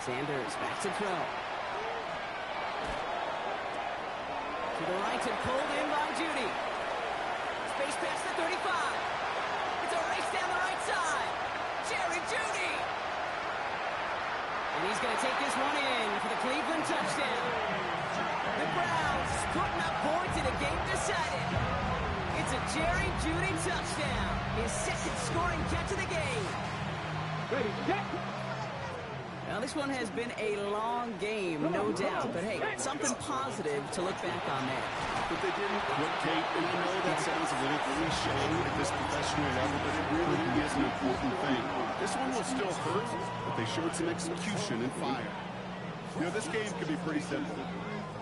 Sanders back to throw. To the right and pulled in by Judy. Space past the 35. It's a race down the right side. Jerry Judy. And he's going to take this one in for the Cleveland touchdown. The Browns putting up points in a game decided. It's a Jerry Judy touchdown. His 2nd scoring catch of the game. Ready, set. Now, this one has been a long game, no doubt. But, hey, something positive to look back on there. But they didn't quit, Kate, and I know that sounds a little cliche at this professional level, but it really is an important thing. This one will still hurt, but they showed some execution and fire. You know, this game could be pretty simple.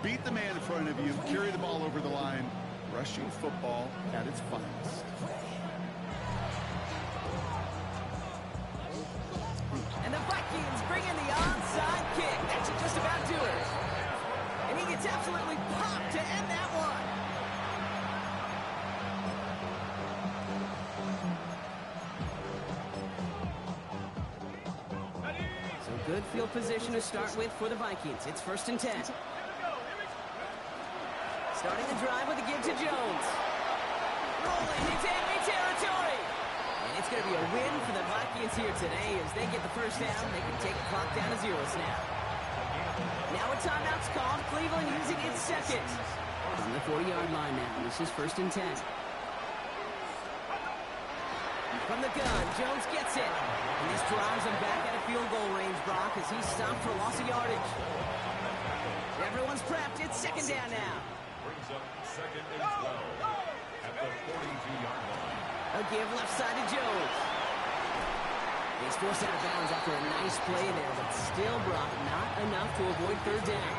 Beat the man in front of you, carry the ball over the line, rushing football at its finest. And the Vikings bring in the onside kick. That should just about do it. And he gets absolutely popped to end that one. Good field position to start with for the Vikings. It's 1st and 10. Starting the drive with a give to Jones. Rolling into enemy territory. And it's going to be a win for the Vikings here today. As they get the first down, they can take the clock down to 0 snap. Now a timeout's called. Cleveland using its second. On the 40-yard line now. This is 1st and 10. From the gun, Jones gets it. And this drives him back at a field goal range, Brock, as he's stopped for loss of yardage. Everyone's prepped. It's 2nd down now. Brings up 2nd and 12 at the 42-yard line. A give left side to Jones. He's forced out of bounds after a nice play there, but still, Brock, not enough to avoid 3rd down.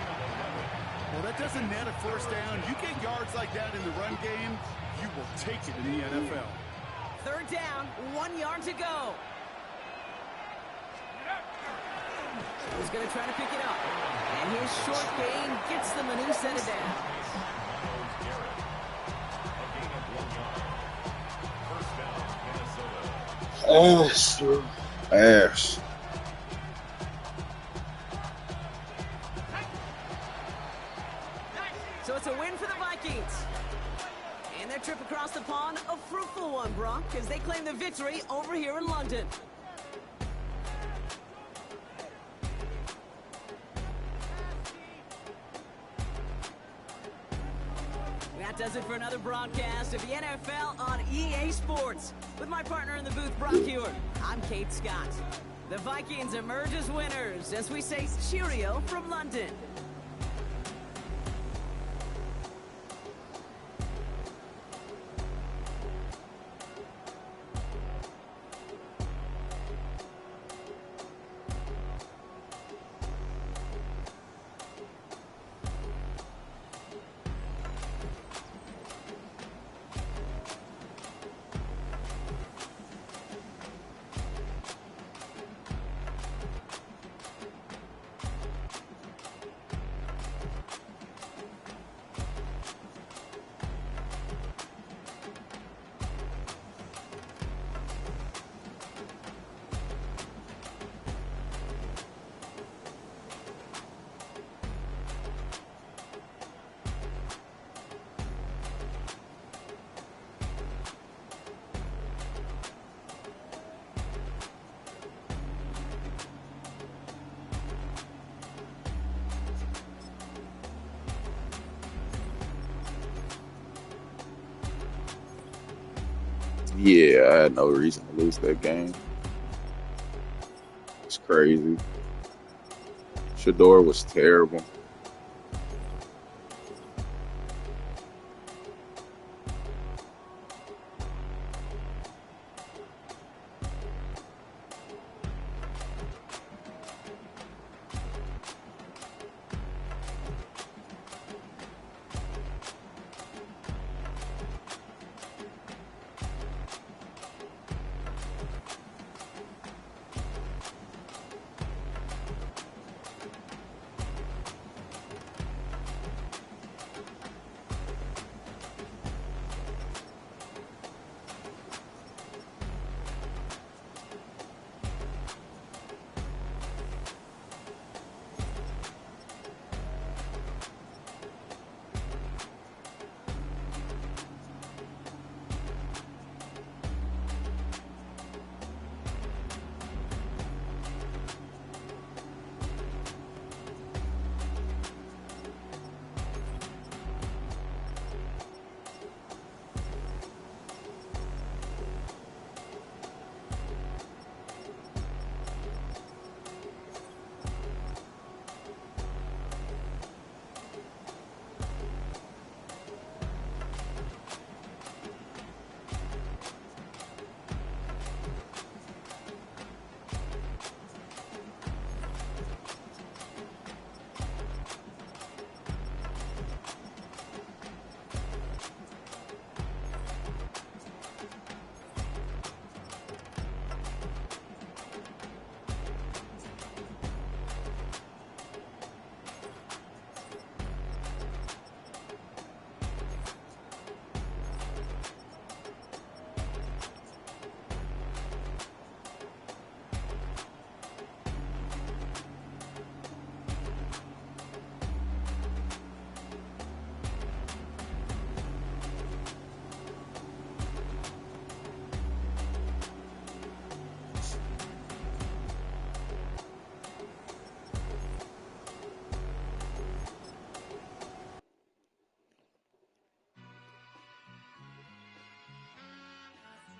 Well, that doesn't net a 1st down. You get yards like that in the run game, you will take it in the NFL. 3rd down, 1 yard to go. He's going to try to pick it up. And his short gain gets them a new set of downs. Ass. So it's a win for the Vikings. And their trip across the pond, a fruitful one, Brock, as they claim the victory over here in London. That does it for another broadcast of the NFL on EA Sports. With my partner in the booth, Brock Hewitt, I'm Kate Scott. The Vikings emerge as winners as we say cheerio from London. Yeah, I had no reason to lose that game. It's crazy. Shador was terrible.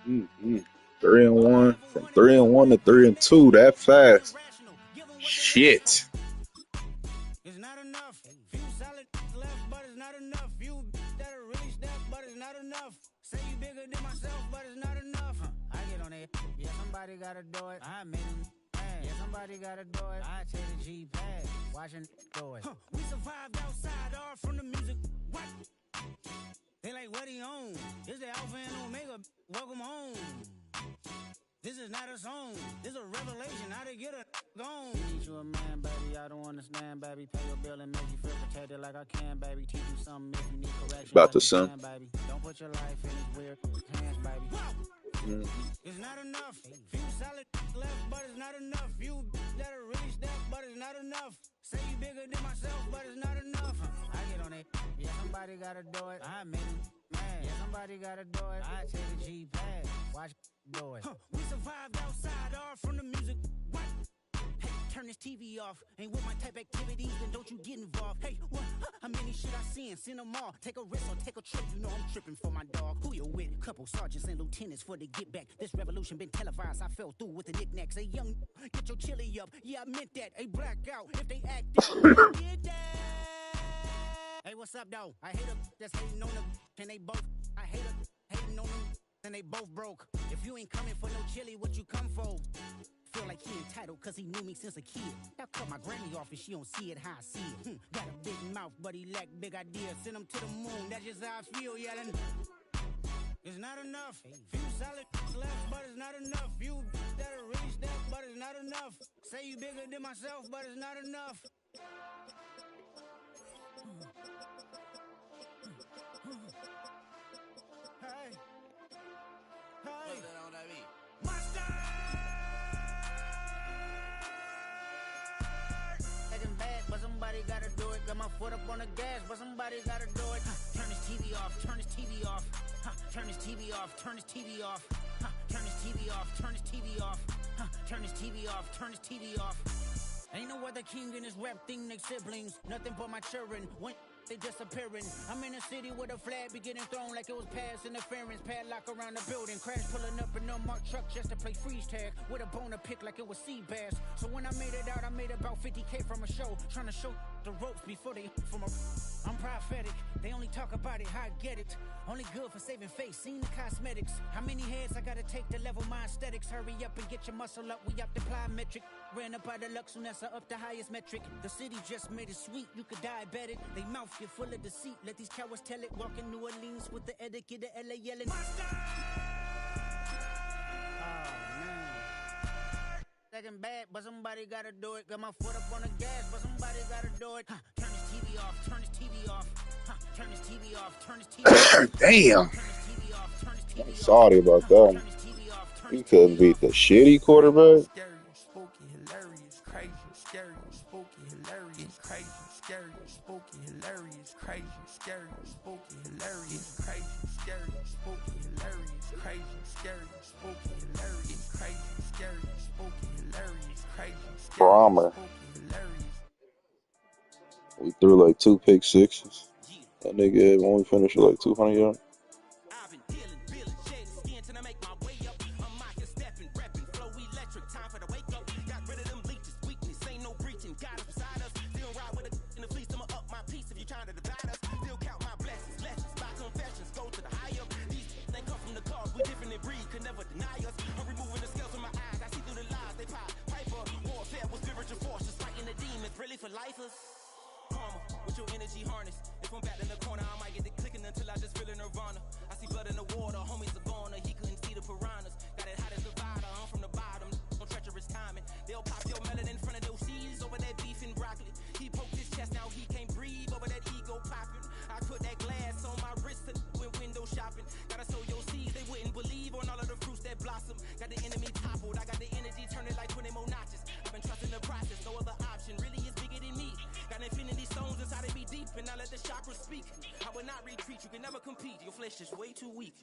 Mm-hmm. 3-1. From 3-1 to 3-2. That fast. Shit. It's not enough. Few solid left, but it's not enough. Few that are really step, but it's not enough. Say you bigger than myself, but it's not enough. I get on it. Yeah, somebody gotta do it. I made him. Yeah, somebody gotta do it. I take the G-pad. Watching do it. We survived outside, all from the music. What? They like, what he on? This the Alpha and Omega. Welcome home. This is not a song. This is a revelation. How to get a gone. Teach you a man, baby. I don't understand, baby. Pay your bill and make you feel protected like I can, baby. Teach you something if you need correction. About to sing. Baby. Don't put your life in his weird hands, baby. It's not enough. Few solid left, but it's not enough. Few that are really step, but it's not enough. Say you bigger than myself, but it's not enough. I get on it. Yeah, somebody gotta do it. I made him mad. Yeah, somebody gotta do it. I take the G-pad. Watch do it. We survived outside, all from the music. What? Hey, turn this TV off. Ain't with my type activities, then don't you get involved. Hey, what? How many shit I seen? Send them all. Take a risk or take a trip. You know I'm tripping for my dog. Who you with? Couple sergeants and lieutenants for the get back. This revolution been televised. I fell through with the knickknacks. Hey, young, get your chili up. Yeah, I meant that. Hey, black out if they act out. Get that. Hey, what's up, though? I hate them that's hating on them. And they both. I hate them hating on them. And they both broke. If you ain't coming for no chili, what you come for? Feel like he entitled cause he knew me since a kid. I cut my granny off and she don't see it how I see it. Got a big mouth but he lack big ideas. Send him to the moon, that's just how I feel yelling. It's not enough. Few solid left but it's not enough. Few that are really step but it's not enough. Say you bigger than myself but it's not enough. Hey. Hey. Taking bad, but somebody gotta do it. Got my foot up on the gas, but somebody gotta do it. Turn this TV off, turn this TV off. Turn this TV off, turn this TV off. Turn this TV off, turn this TV off. Turn this TV off, turn this TV off. Ain't no other king in this rap thing, they siblings. Nothing but my children. When they disappearing. I'm in a city with a flag be getting thrown like it was past interference. Padlock around the building. Crash pulling up an unmarked truck just to play freeze tag. With a bone to pick like it was sea bass. So when I made it out, I made about 50K from a show. Trying to show the ropes before they from a... I'm prophetic. They only talk about it, how I get it. Only good for saving face, seen the cosmetics. How many heads I gotta take to level my aesthetics? Hurry up and get your muscle up, we up the plyometric. Ran up out of luck, soon as I up the highest metric. The city just made it sweet, you could diabetic. They mouth get full of deceit, let these cowards tell it. Walk in New Orleans with the etiquette of LA yelling. Second bad, but somebody gotta do it. Got my foot up on the gas, but somebody gotta do it. Turn this TV off, turn this TV off. Turn this TV off, turn this TV off. Damn. Turn this TV off, turn this TV off. I'm sorry about that. Turn this TV off, turn He this couldn't beat the shitty quarterback. Scary, spooky, hilarious, crazy, scary, spooky, hilarious, crazy, scary, spooky, hilarious, crazy, scary, spooky, hilarious, crazy, scary, spooky, hilarious, crazy, scary, spooky, hilarious, crazy, scary, spooky, hilarious, crazy, Brahmer. We threw like 2 pick sixes. That nigga had only finished with like 200 yards. For lifers, karma with your energy harness. If I'm back in the corner, I might get the clicking until I just feel a nirvana. I see blood in the water, homies are gone, he couldn't see the piranhas. Got it hot as Nevada, I'm from the bottom, no treacherous timing. They'll pop your melon in front of those seeds over that beef and broccoli. He poked his chest, now he can't breathe over that ego popping. I put that glass on my wrist and went window shopping. Gotta sow your seeds, they wouldn't believe on all of the fruits that blossom. Got the enemy toppled, I got the energy turning like 20 more notches. I've been trusting the process, no other option really is bigger than me. Got infinity stones inside of me deep, and I let the chakras speak. I will not retreat, you can never compete. Your flesh is way too weak.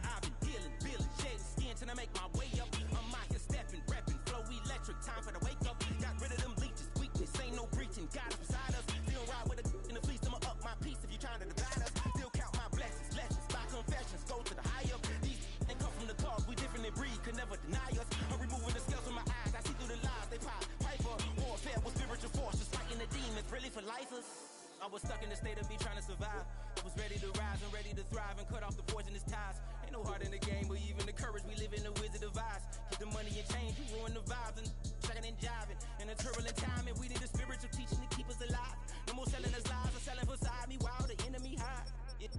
I've been dealing, shedding skin till I make my way up. I'm out here stepping, rapping, flow electric. Time for the wake up. Got rid of them leeches, weakness, ain't no breaching. God is beside us. Still ride with a in the fleece, I'ma up my piece if you trying to divide us. Still count my blessings, lessons, by confessions, go to the higher. These ain't I was stuck in the state of me trying to survive. I was ready to rise and ready to thrive and cut off the poisonous ties. Ain't no heart in the game, but even the courage we live in the wizard of Oz. Get the money and change, you ruin the vibes and checking and jiving. In a turbulent time, and we need a spiritual teaching to keep us alive. No more selling us lies or selling beside me while the enemy hide.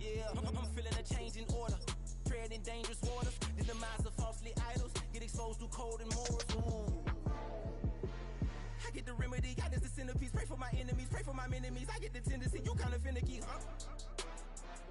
Yeah, I'm feeling a change in order. Treading dangerous waters. The demise of falsely idols. Get exposed through code and morals. Ooh. I get the remedy, God is the centerpiece. Pray for my enemies, pray for my enemies. I get the tendency, you kinda finicky, huh?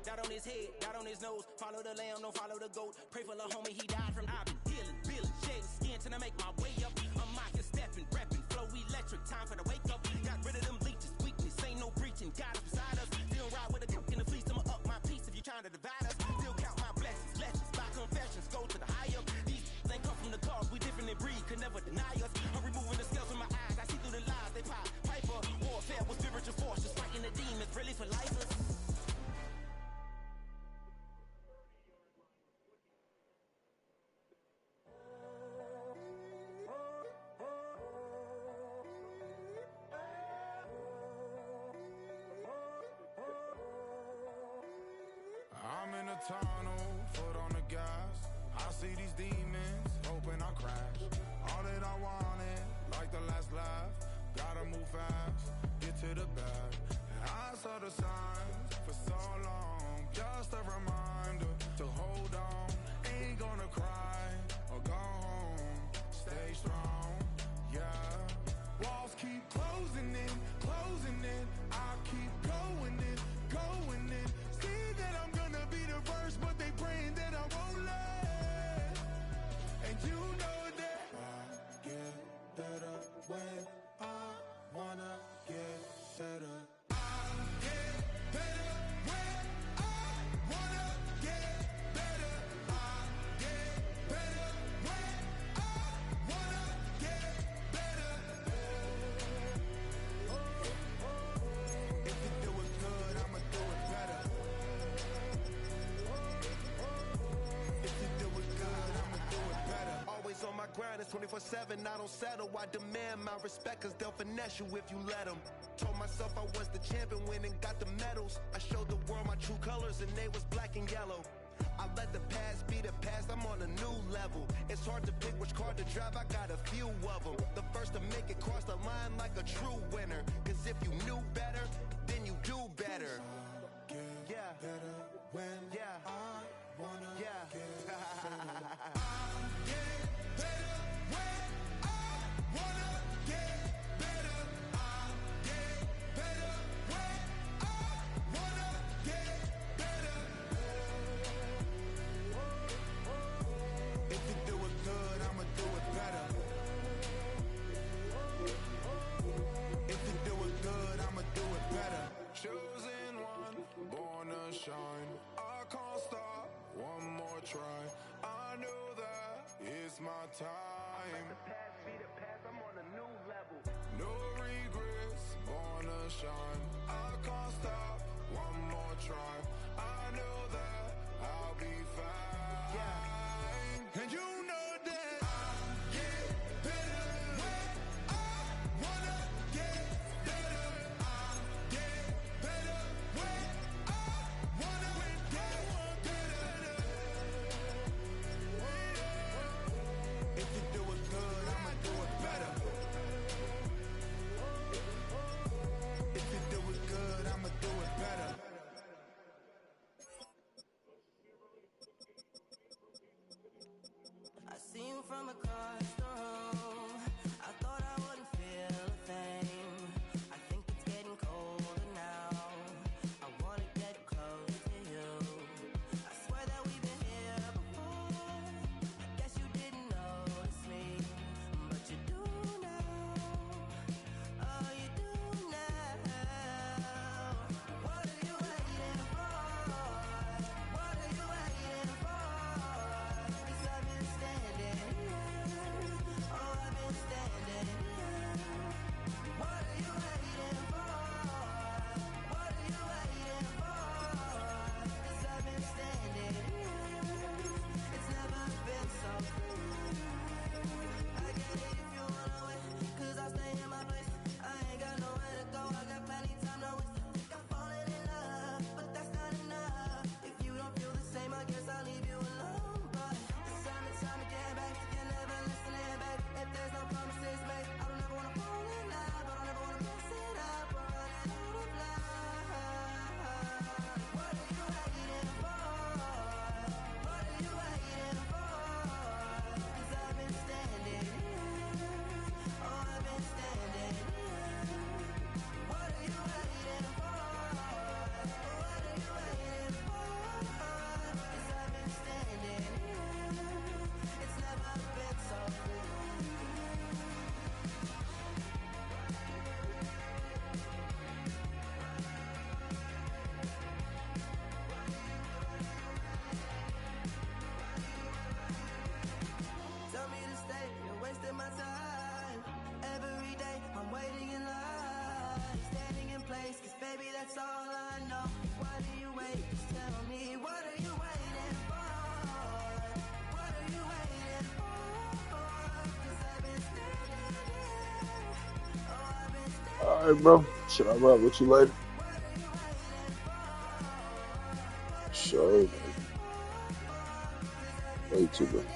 Dot on his head, dot on his nose. Follow the lamb, don't follow the goat. Pray for the homie, he died from. I've been dealing, feeling, shedding skin till I make my way up. I'm mocking, stepping, repping, flow electric. Time for the wake up. Got rid of them leeches, weakness, ain't no breaching. God is beside us. Still ride with a cook in the fleece. I'ma up my piece if you trying to divide us. Still count my blessings, lessons, by confessions. Go to the high up. These ain't come from the cause, we different in breed, could never deny us. I'm removing the scales from my eyes. I see through the lies they pop. Piper, warfare with spiritual force, just fighting the demons, really for lifers. I'm in a tunnel, foot on the gas. I see these demons, hoping I crash. All that I wanted, like the last laugh. Gotta move fast, get to the bag. I saw the signs for so long. Just a reminder to hold on. Ain't gonna cry or go home. Stay strong, yeah. Walls keep closing in, closing in. I keep going in, going in. See that I'm gonna be the first, but they praying that I won't let. And you know that I get better when I wanna get better. I get better when I wanna get better. I get better when I wanna get better. If you do it good, I'ma do it better. If you do it good, I'ma do it better. Always on my grind, it's 24/7, I don't settle. I demand my respect, cause they'll finesse you if you let them. Told myself I was the champion, win and got the medals. I showed the world my true colors and they was black and yellow. I let the past be the past, I'm on a new level. It's hard to pick which car to drive, I got a few of them. The first to make it cross the line like a true winner. Cause if you knew better, then you do better. Yeah. Better when Yeah. I wanna Yeah. get better. If you do it good, I'ma do it better. If you do it good, I'ma do it better. Chosen one, born to shine. I can't stop, one more try. I know that it's my time. Past be the past, I'm on a new level. No regrets, born to shine. I can't stop, one more try. I know that I'll be fine. Yeah. And you know that I get better when I wanna get better. I get better when I wanna get better. If you do it good, I'ma do it better. If you do it good, I'ma do it better. I see you from across the room. I thought I wouldn't feel a thing. I think it's getting colder now. I wanna get close to you. I swear that we've been here before. I guess you didn't notice me, but you do now. Oh, you do now. What are you waiting for? What are you waiting for? 'Cause I've been standing here right, bro. Should I ride with you later? Sure. Way too good.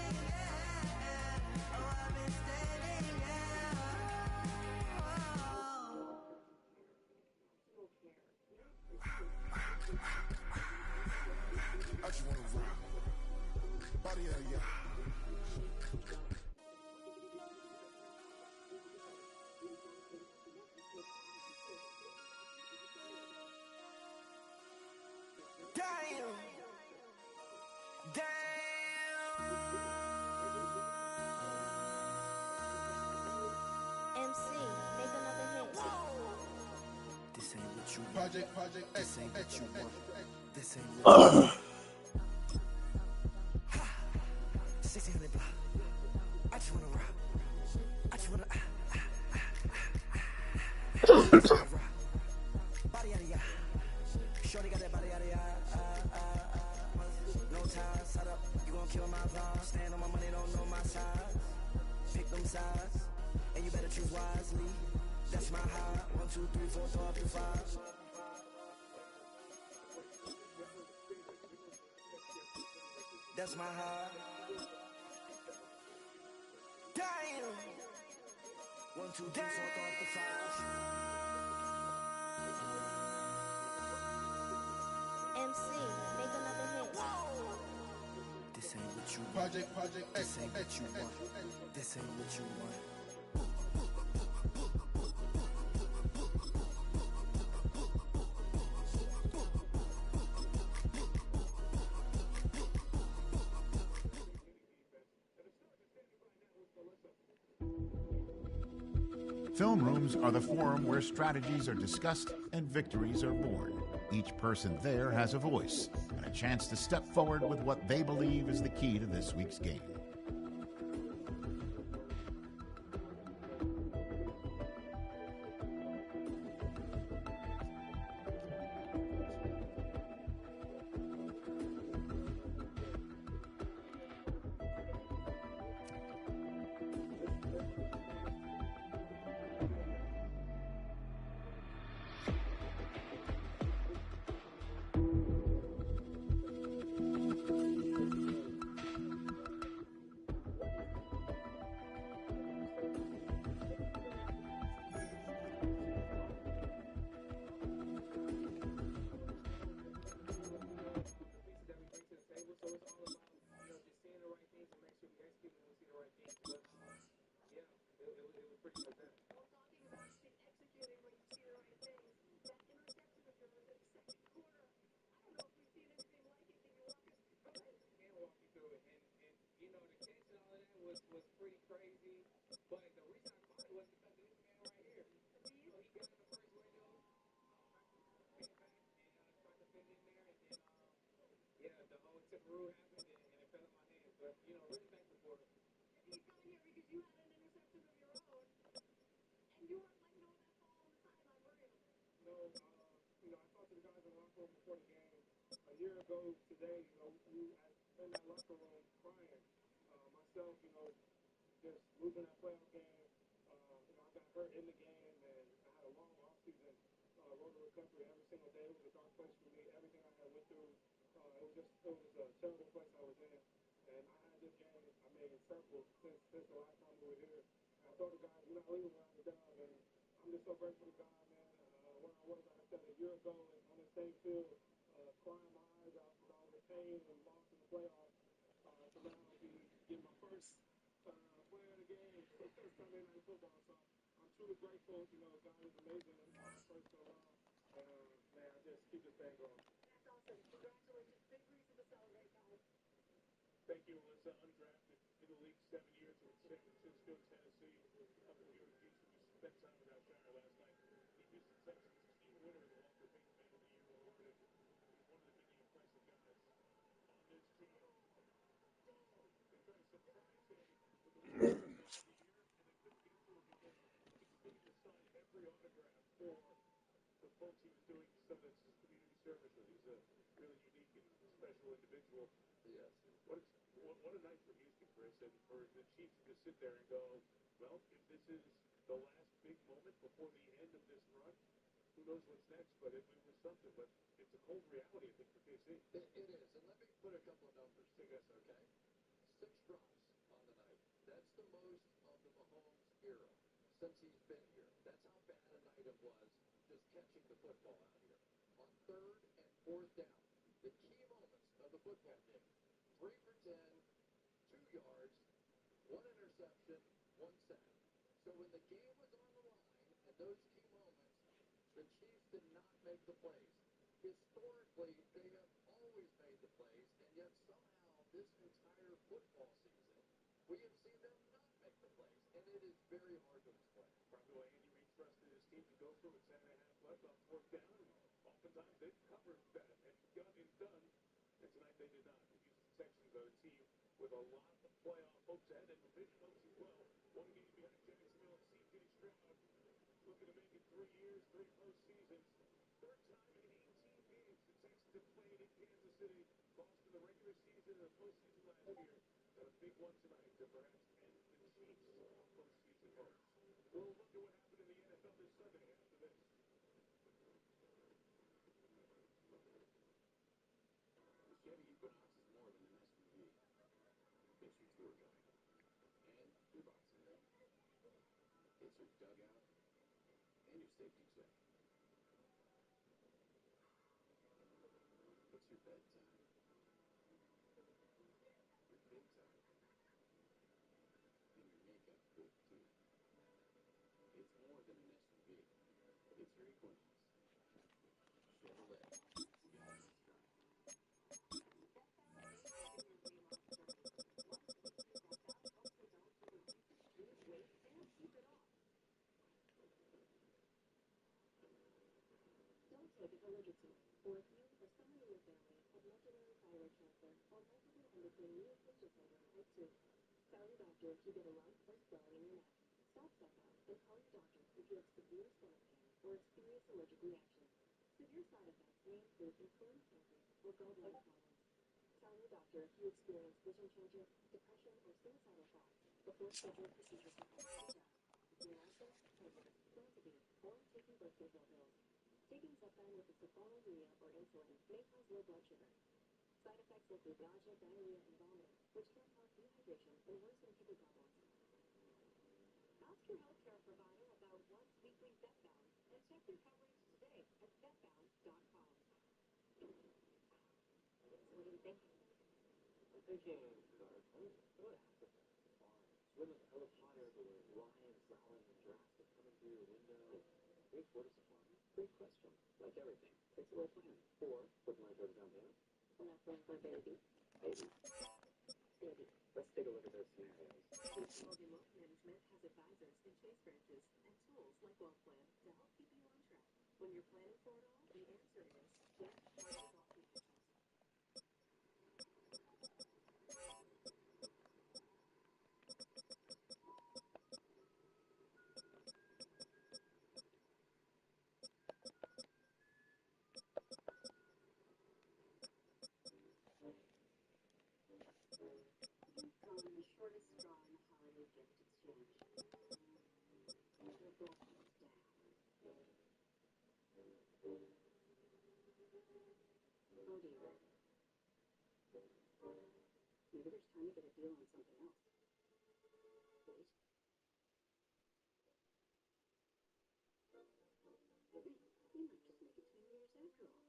I just wanna rock. Body of ya. Damn. MC, make another hit. This ain't what you want. Project. This ain't what you want. This ain't what you want. 1600 block. I just wanna rock. I just wanna rock. Body out of ya. Shorty got that body out of ya. No ties, set up. You gon' kill my vibe. Stand on my money, don't know my size. Pick them sides, and you better choose wisely. That's my high. 1, 2, 3, 4, 5. That's my high. Damn. 1, 2, 3, 4, 5. MC, make another hit. This ain't what you want. Project. This ain't what you want. This ain't what you want. Film rooms are the forum where strategies are discussed and victories are born. Each person there has a voice and a chance to step forward with what they believe is the key to this week's game. before the end of this run. Who knows what's next, but it was something. But it's a cold reality, I think, for KC. It is. And let me put a couple of numbers to this, okay? 6 drops on the night. That's the most of the Mahomes era since he's been here. That's how bad a night it was just catching the football out here. On 3rd and 4th down, the key moments of the football game. 3 for 10, 2 yards, 1 interception, 1 sack. So when the game was on the line and those key moments, the Chiefs did not make the plays. Historically, they have always made the plays, and yet somehow this entire football season, we have seen them not make the plays, and it is very hard to explain. Probably why Andy Reid trusted his team to go through with 10.5 left on 4th down, and oftentimes they've covered that and got it done, and tonight they did not. The Houston Texans are a team with a lot of playoff hopes ahead and division hopes as well. 1 game behind Jacksonville, C.J. Stroud looking to make it 3 years, 3 postseasons. 3rd time in 18 games the Texans have played in Kansas City, lost in the regular season and the postseason last year. Got a big one tonight to perhaps end the Chiefs' postseason hopes. We'll look at what happened in the NFL this Sunday after this. The Chevy Equinox is more than an SUV. It's your tour guide. And your boxing day. It's your dugout and your safety check. It's your bedtime. Your big time. And your makeup big too. It's more than an SUV. It's your Equinox. Chevrolet. Don't take it emergency, or if you or someone in your family have legendary thyroid cancer or multiple endocrine neoplasia syndrome type 2. Tell your doctor if you get a lump or swelling in your neck. Stop step-out and call your doctor if you have severe stomach pain or a serious allergic reaction. Severe side effects may include inflamed pancreas or gallbladder problems. Tell your doctor if you experience vision changes, depression, or suicidal thoughts before scheduled procedures with anesthesia. If you're licensed, pregnant, plan to be, or taking birth control pills. Taking Zepbound with a sulfonylurea or insulin may cause low blood sugar. Side effects include nausea, diarrhea, and vomiting, which can cause dehydration and worsen kidney problems. Ask your healthcare provider about once weekly Zepbound and check your coverage today at Zepbound.com. What do you think? I'm thinking, what happened? Swimming a helicopter, the lion growling and giraffes are coming through your window. Great Florida safari? Great question. Like everything, takes a little planning. Or, what do you want to go down there? Enough room for a baby. Baby. Baby. Let's take a look at those scenarios. Morgan Wealth Management has advisors and Chase branches and tools like Wealth Plan to help keep you on track. When you're planning for it all, the answer is Jeff Morgan Wealth Management. The shortest straw in the holiday gift exchange. Your girlfriend's dad. Oh dear. Maybe there's time to get a deal on something else. Wait. Hey, he might just make it 10 years after all.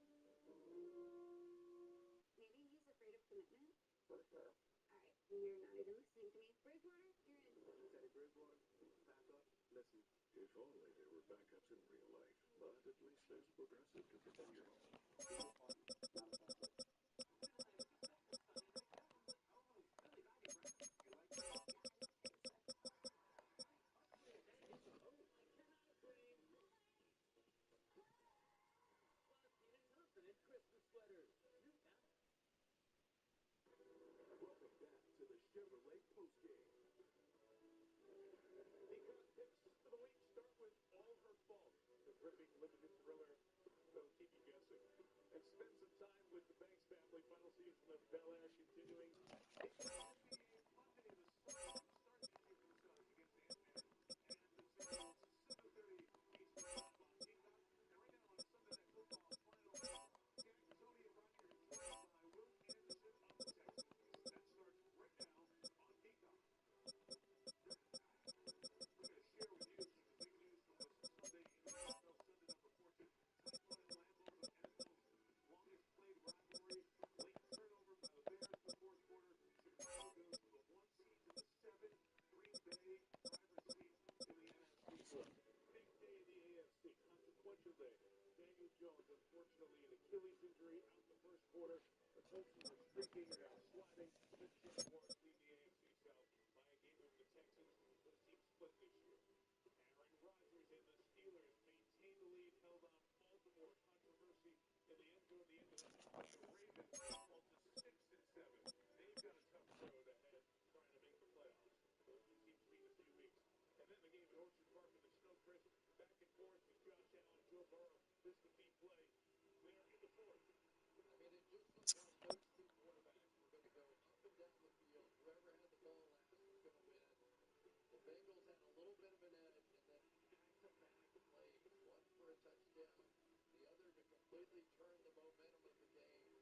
Maybe he's afraid of commitment? For her. Alright, you're not even listening to me. Bridgewater, you're in. Teddy Bridgewater, backup. Listen, If only there were backups in real life, but at least there's Progressive to protect your home. Christmas sweaters. You got it. Welcome back to the Chevrolet postgame. The picks of the week start with All Her Fault, the gripping limited thriller that'll keep you guessing. And spend some time with the Banks family. Final season of Bel Air continuing. It's going to be a Monday the start of the year for the Stars against Ant-Man and the Sentinels. 7:30 Jones, unfortunately, an Achilles injury out the first quarter. The Colts were streaking and they were sliding. The Jaguars lead the AFC South by a game over the Texans, with a team split this year. Aaron Rodgers and the Steelers maintained the lead, held on Baltimore. Controversy in the end zone, the end of that. The Ravens fall to 6-7. They've got a tough road ahead trying to make the playoffs. Those two teams meet in a few weeks. And then the game at Orchard Park in the snow, Chris, back and forth with Josh Allen, Joe Burrow. This defeat play there in the fourth. I mean, it just looked like those two quarterbacks were going to go up and down the field. Whoever had the ball last was going to win. The Bengals had a little bit of an edge, and then back-to-back plays, one for a touchdown, the other to completely turn the momentum of the game. And it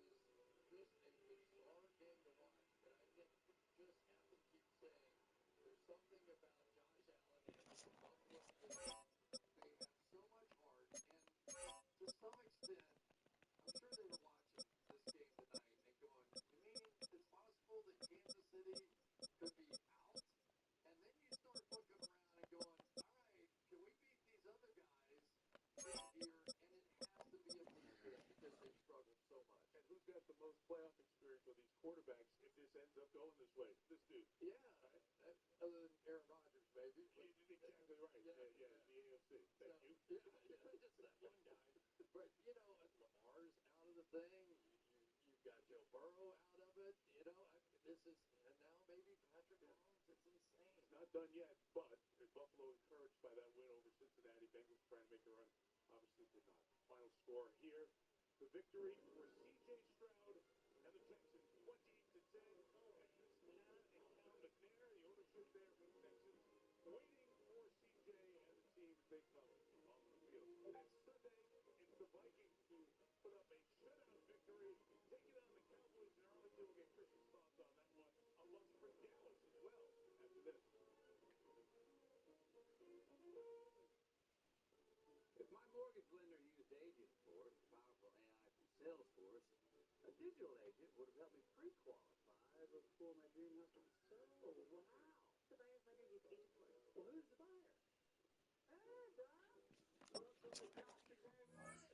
was just a bizarre game to watch. But I think just have to keep saying there's something about Josh Allen and the Buffalo Bills. They have so much heart, and to some extent, I'm sure they were watching this game tonight and going, you mean it's possible that Kansas City could be out? And then you start looking around and going, all right, can we beat these other guys in here? And it has to be a little bit because they've struggled so much. And who's got the most playoff experience with these quarterbacks if this ends up going this way? This dude. Yeah, other than Aaron Rodgers, maybe. Exactly right. Yeah, the AFC. Thank you. Yeah, just that one guy. But, you know, Lamar's out of the thing. You've got Joe Burrow out of it. You know, this is, and now maybe Patrick Mahomes. It's insane. It's not done yet, but Buffalo encouraged by that win over Cincinnati. Bengals trying to make a run. Obviously did not. Final score here. The victory for C.J. Stroud and the Texans, 28-10. And Chris Hanna and Cal McNair, the ownership there for the Texans, waiting for C.J. and the team as they come off the field. Next Sunday, it's the Vikings who put up a shutout victory, taking on the Cowboys in Arlington. We'll get Chris's thoughts on that one. A loss for Dallas as well after this. If my mortgage lender used Agentforce, powerful AI from Salesforce, a digital agent would have helped me pre-qualify before my dream house was sold. Wow. The buyer's lender used Agentforce. Well, who's the buyer? Hey, Doc. Welcome to Dr. Dave White.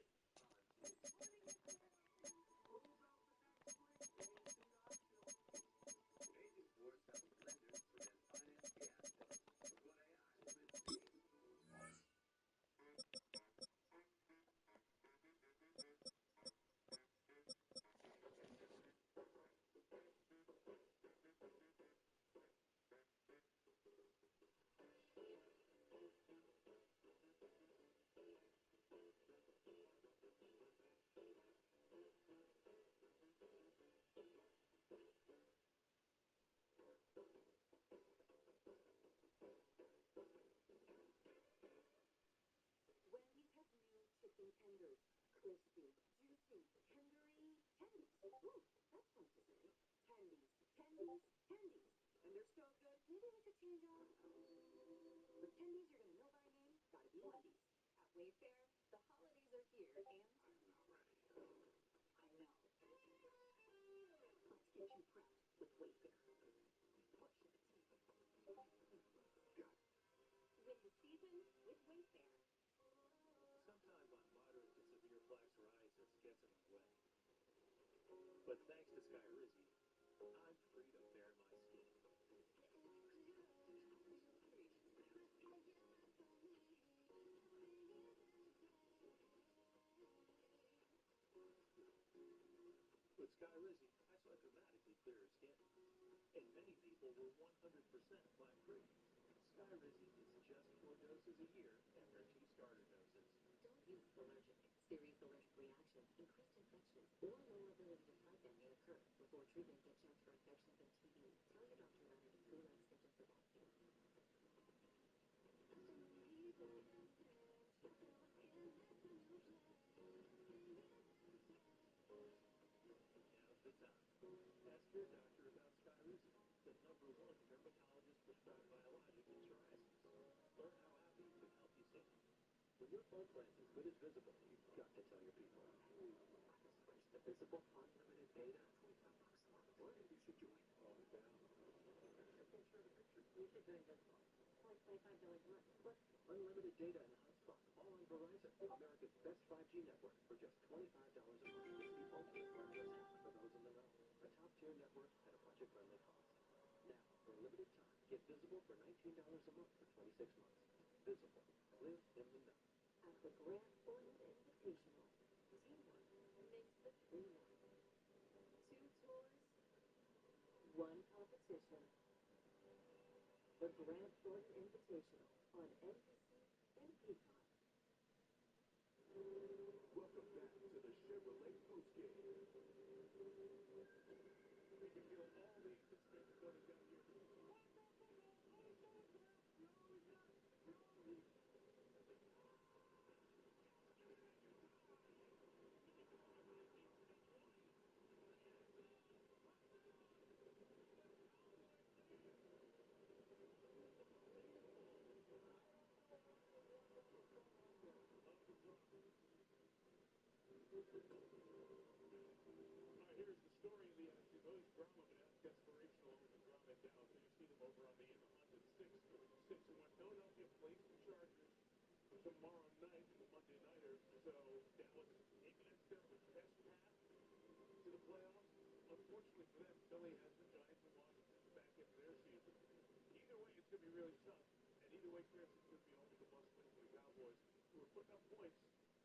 Agentforce helps lenders present finance fiasco with what AI is meant to be. Wendy's has new chicken tenders. Crispy, juicy, tendery, tendies. Ooh, that sounds the same. Tendies, tendies, tendies. And they're so good, maybe we could change our... With tendies you're gonna know by name, gotta be Wendy's. At Wayfair, the holidays are here and... I'm not ready. I know. Let's get you prepped with Wayfair. Push it. Win the season with Wayfair. Sometimes my moderate to severe plaque psoriasis gets in my way. But thanks to Skyrizi, I'm free to bare my skin. With Skyrizi, I saw dramatically clearer skin. And many people were 100% plaque-free. Skyrizi is just 4 doses a year after 2 starter doses. Don't use allergic. Serious allergic reactions, increased infections, or lower ability to fight them may occur. Before treatment, get checked for infections and TB. Tell your doctor about any flu-like symptoms or back pain. Now's the time. Ask your doctor about Skyrizi, the #1 dermatologist-prescribed biologic in psoriasis. Learn how happy can help you save. When your phone plan's as good as Visible, you've got to tell your people. Switch to Visible unlimited data. $25 a month. What you should join? Oh, down. I can't share the picture. You should think that's fine. Only $25 a month. What? Unlimited data and hotspot fun, all on Verizon, America's best 5G network for just $25 a month. It's the ultimate wireless for those in the know. A top-tier network at a budget-friendly cost. Now, for a limited time, get Visible for $19 a month for 26 months. Visible. Live in the know. At the Grant Thornton Invitational, teamwork makes the dream work. 2 tours, 1 competition. The Grant Thornton Invitational on NBC and Peacock. Welcome back to the Chevrolet postgame. We can feel all the anticipation building down here. Here's the story of the action. Those drama, but that's desperation along with the drama in Dallas. You've seen them over on the Honda 6-1. Philadelphia plays the Chargers tomorrow night, the Monday nighter. So Dallas, maybe that's their best path to the playoffs. Unfortunately for them, Philly has the Giants and Washington in the back end of their season. Either way, it's going to be really tough. And either way, Chris, it's going to be only the must win for the Cowboys, who are putting up points.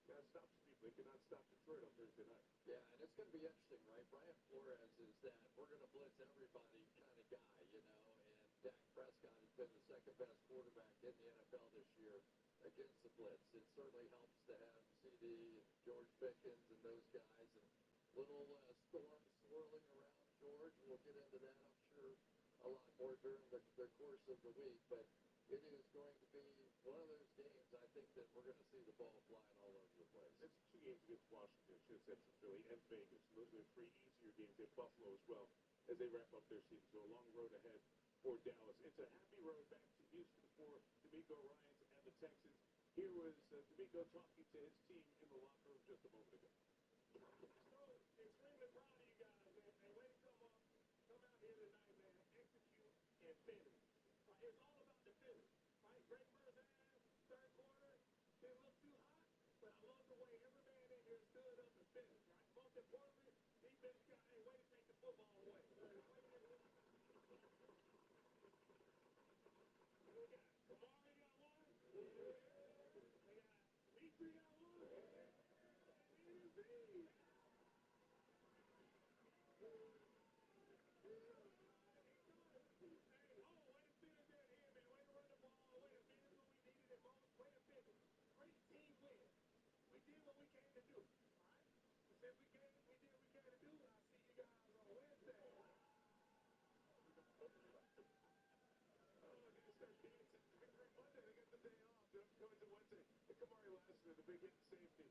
Got to stop some people. They cannot stop Detroit on Thursday night. Yeah, and it's going to be interesting, right? Brian Flores is that we're going to blitz everybody kind of guy, you know, and Dak Prescott has been the second-best quarterback in the NFL this year against the blitz. It certainly helps to have CD and George Pickens and those guys, and little storms swirling around George. We'll get into that, I'm sure, a lot more during the course of the week, but it is going to be one of those games, I think, that we're going to see the ball flying all over the place. It's 2 games against Washington, should have said for Philly and Vegas. Those are the 3 easier games. They have Buffalo as well as they wrap up their season. So a long road ahead for Dallas. It's a happy road back to Houston for D'Amico Ryans and the Texans. Here was D'Amico talking to his team in the locker room just a moment ago. So, extremely proud of you guys, man. And way to come out here tonight, man. Execute and finish. It's all about the finish. Right? Great first half, third quarter, didn't look too hot, but I love the way every man in here stood up and finished, right? Most importantly, defense got a way to take the football away. We got Kamari got one. They got Petrie got one. And easy. The big hit safety.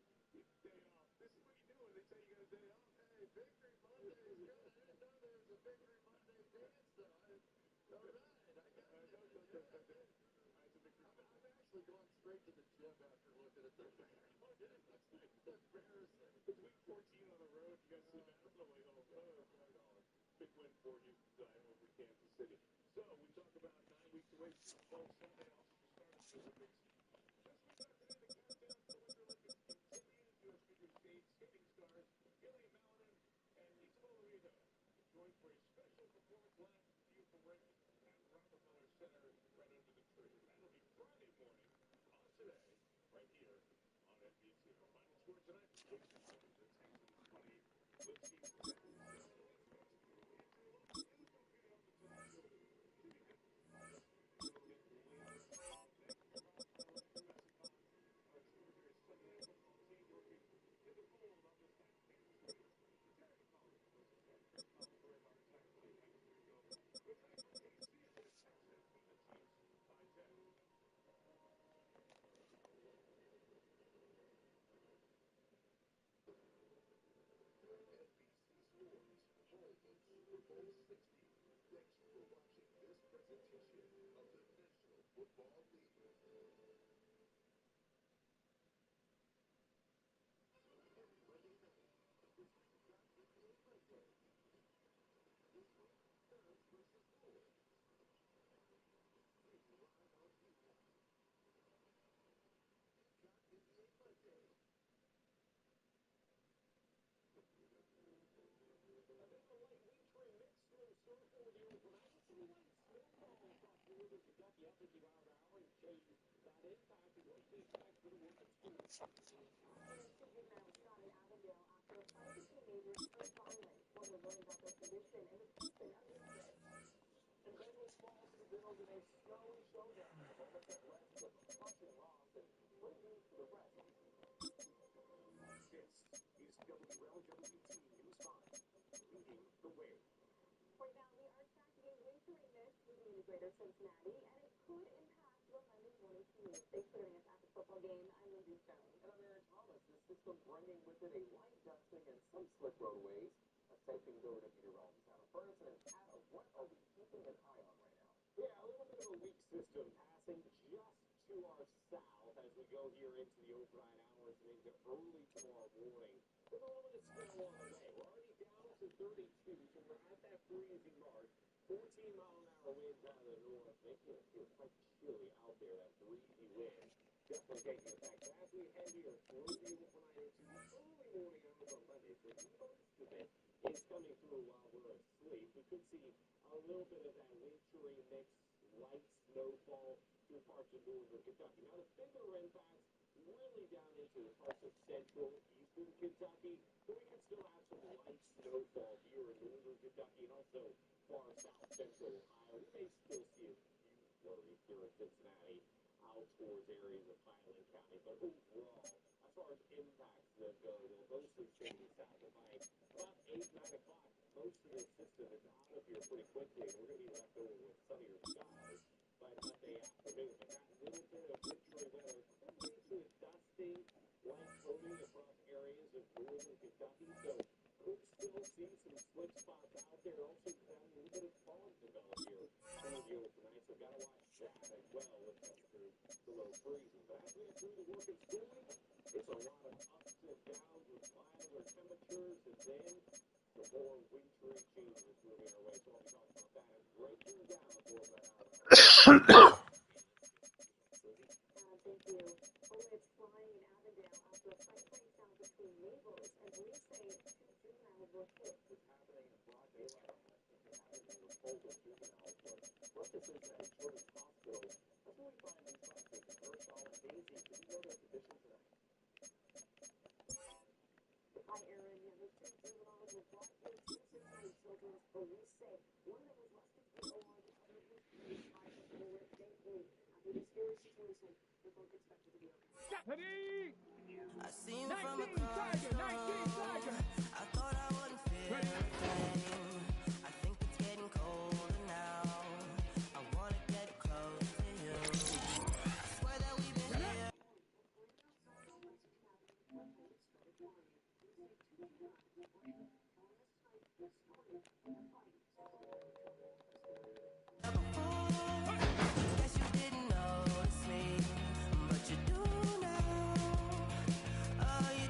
Day off. This is what you do when they say you got a day off. Hey, Victory Monday is good. I didn't know there was a Victory Monday dance, though. All right, I got it. It's a victory. I'm actually going straight to the gym after looking at the Victory Monday. That's embarrassing. It's week 14 on the road. You guys see that? I'm like, oh, big win for you over Kansas City. So we talk about 9 weeks away from Super Bowl Sunday, also the start of the Olympics. Just we got today, the countdown to the Winter Olympics continues. U.S. figure skating stars Gillian Mellon and Isabella Rito joined for a special performance last year from Rick at Rockefeller Center right under the tree. That'll be Friday morning on today, right here on NBC. Our final score tonight, the Texans 20. Let's keep Louisville, Kentucky up 50 miles an hour and show you that impact and what you expect for the Wolves at school. After a fight between neighbors turned violent. One was learning about their condition and the person understood. And Bengals fall to the Bills in a snowy showdown. The moment that led to the crushing loss and great news for the rest. This is WLWT News 5, leading the way. Right now, we are tracking a wintry mist moving into greater Cincinnati, and it could impact your Monday morning commute. Thanks for joining us at the football game. I'm Lindsay Stone. And I'm Aaron Thomas. This system bringing with it a light dusting and some slick roadways. Let's take things over to meteorologist Adam Ferguson. And Adam, what are we keeping an eye on right now? Yeah, a little bit of a weak system passing just to our south as we go here into the overnight hours and into early tomorrow morning. With a little bit of snow on the way. We're already down to 32, so we're at that freezing mark. 14-mile-an-hour winds out of the north, making it feel quite chilly out there. That breezy wind definitely taking effect. But as we head here through the overnight into the early morning hours on Monday, so most of it is coming through while we're asleep. We could see a little bit of that wintry mix, light snowfall through parts of northern Kentucky. Now, the bigger impacts really down into the parts of central, eastern Kentucky, but we can still have some light snowfall here in northern Kentucky and also far south central Ohio. We may still see a few flurries here in Cincinnati out towards areas of Highland County, but overall, as far as impacts go, they'll mostly stay south of by about 8, 9 o'clock. Most of this system is out of here pretty quickly, and we're going to be left over with sunnier skies by Monday afternoon. But that little bit of wintry weather could lead to a dusting, light coating across areas of northern Kentucky, so could still see some slick spots out there. Also, could have a little bit of fog develop here coming the overnight, so got to watch that as well with temperatures below freezing. But as we head through the work and school week, it's a lot of ups and downs with milder temperatures, and then some more wintry changes moving our way. So I'll be talking about that and breaking down for that hour. Thank you. Oh, it's flying in Avondale after a fight breaks out between neighbors, and police say 2 juveniles were hit. It's happening in broad daylight on Avenue with Fulton juveniles. We're at the Cincinnati Children's Hospital. That's where we find News 5 Station Kershaw and Daisy. Did you know their condition tonight? Hi, Aaron. Yeah, those 2 juveniles were brought here to Cincinnati Children's. Police say one of them was rushed into the OR, the other was treated by hospital where thankfully, after this scary situation, they're both expected to be okay. I seen from across the room. I thought I wouldn't feel a thing. I think it's getting colder now. I wanna get close to you. I swear that we've been here. Guess you didn't notice me, but you do now. Oh, you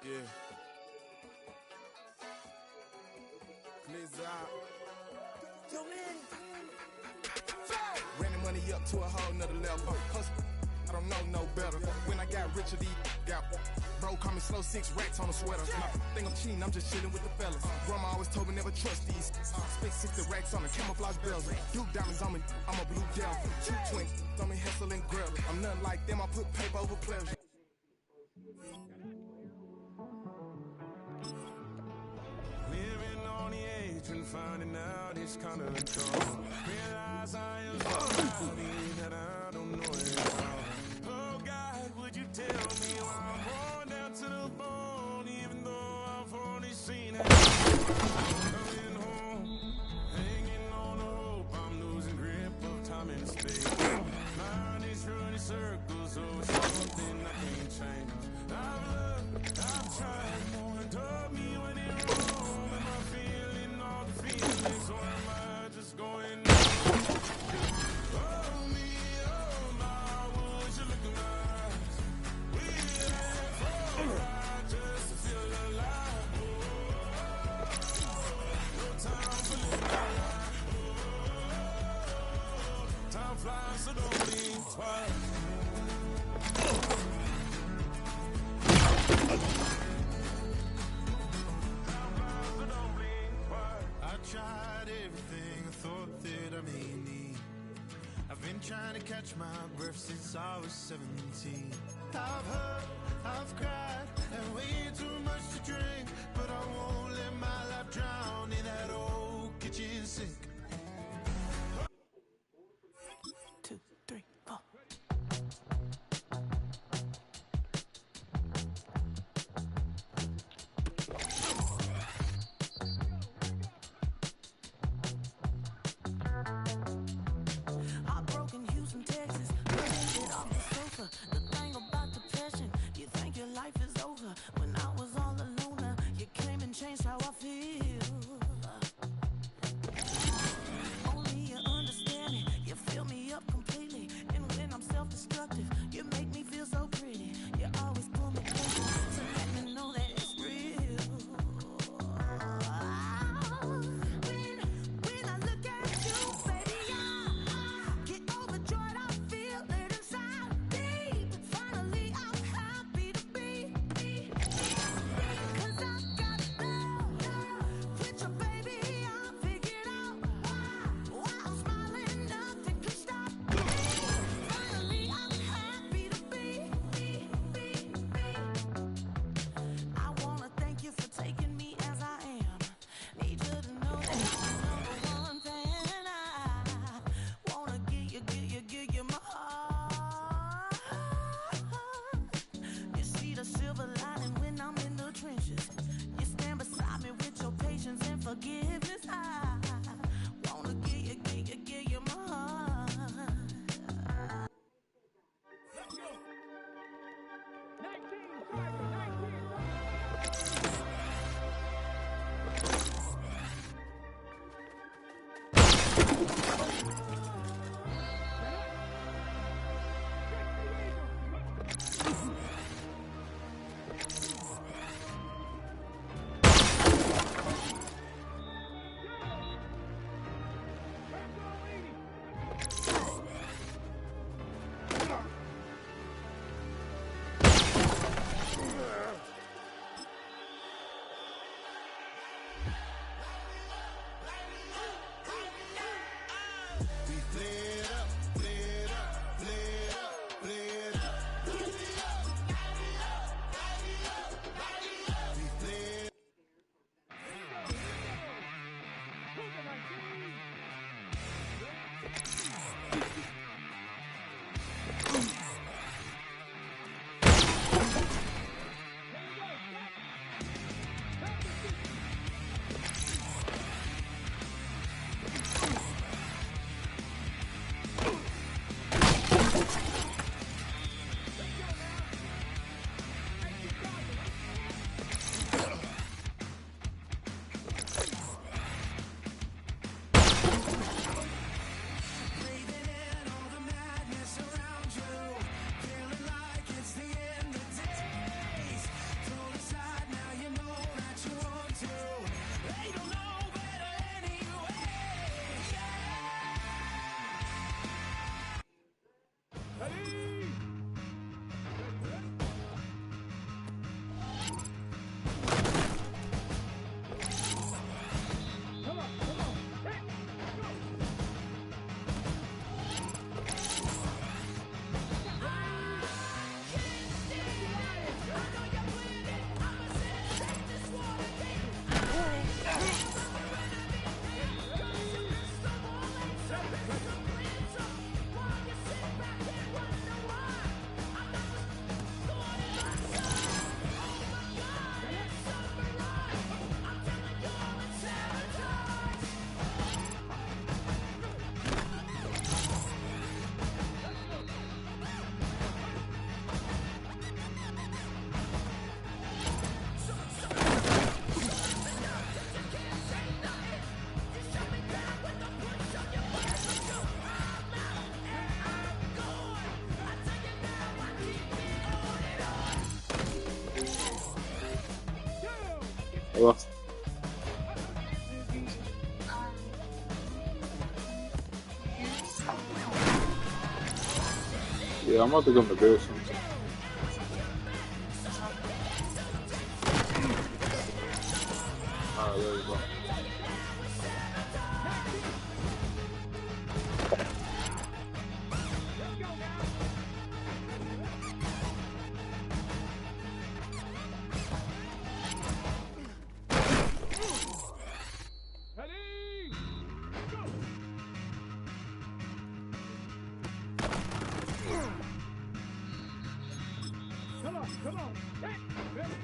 Yeah. Clears out. Yo, man. Running money up to a whole nother level. I don't know no better. When I got richer, these got bro call me slow 6 racks on a sweater. Think I'm cheating, I'm just chilling with the fellas. Grandma always told me never trust these. Spent 60 racks on a camouflage bells. Duke diamonds on me, I'm a blue devil. 2 twins on me, Hessel and Grell. I'm nothing like them, I put paper over pleasure. Living on the edge and finding out it's kind of tough. Realize I am so happy that I don't know it all. Oh God, would you tell me why I'm born down to the bone, even though I've only seen it. Coming home, hanging on the hope, I'm losing grip of time and space. Mind is running circles over something I can't change. I've looked, I've tried, no one told me when it wrong. Am I feeling all the feelings, or am I just going on? Oh me, oh my, would you look at my eyes? We had for a ride just to feel alive. No time for living life. Time flies, so don't think twice. I tried everything I thought that I may need. I've been trying to catch my breath since I was 17. I've hurt, I've cried, and way too much to drink, but I won't let my life drown in that old kitchen sink. 2, 3, 4. Heartbroken Houston, Texas. Get off the sofa. The thing about depression, you think your life is Hello? Yeah, I'm about to come to bed soon. Alright, there you go. Come on. Hey, ready?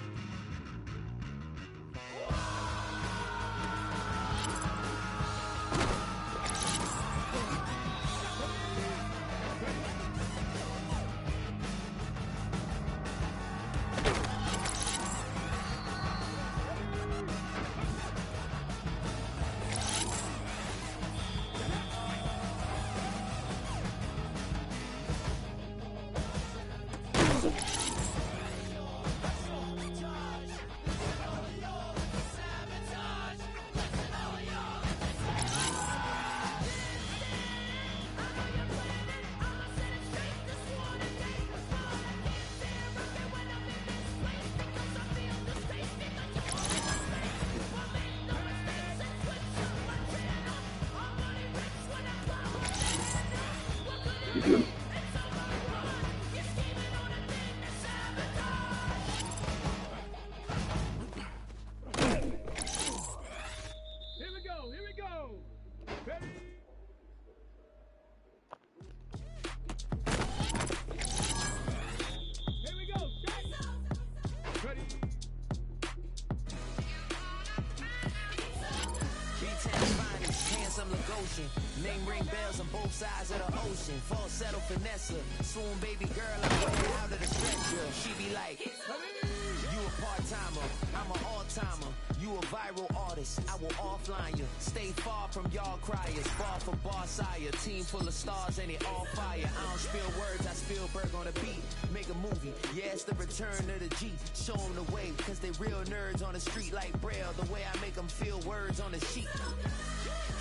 Name ring bells on both sides of the ocean. Falsetto finesse, soon baby girl, I'm way out of the stretcher. She be like, you a part-timer, I'm an all-timer. You a viral artist, I will offline you. Stay far from y'all criers, far from bar sire. Team full of stars and it all fire. I don't spill words, I spill Berg on the beat. Make a movie, yeah, it's the return of the G. Show them the way, cause they real nerds on the street like Braille. The way I make them feel words on the sheet.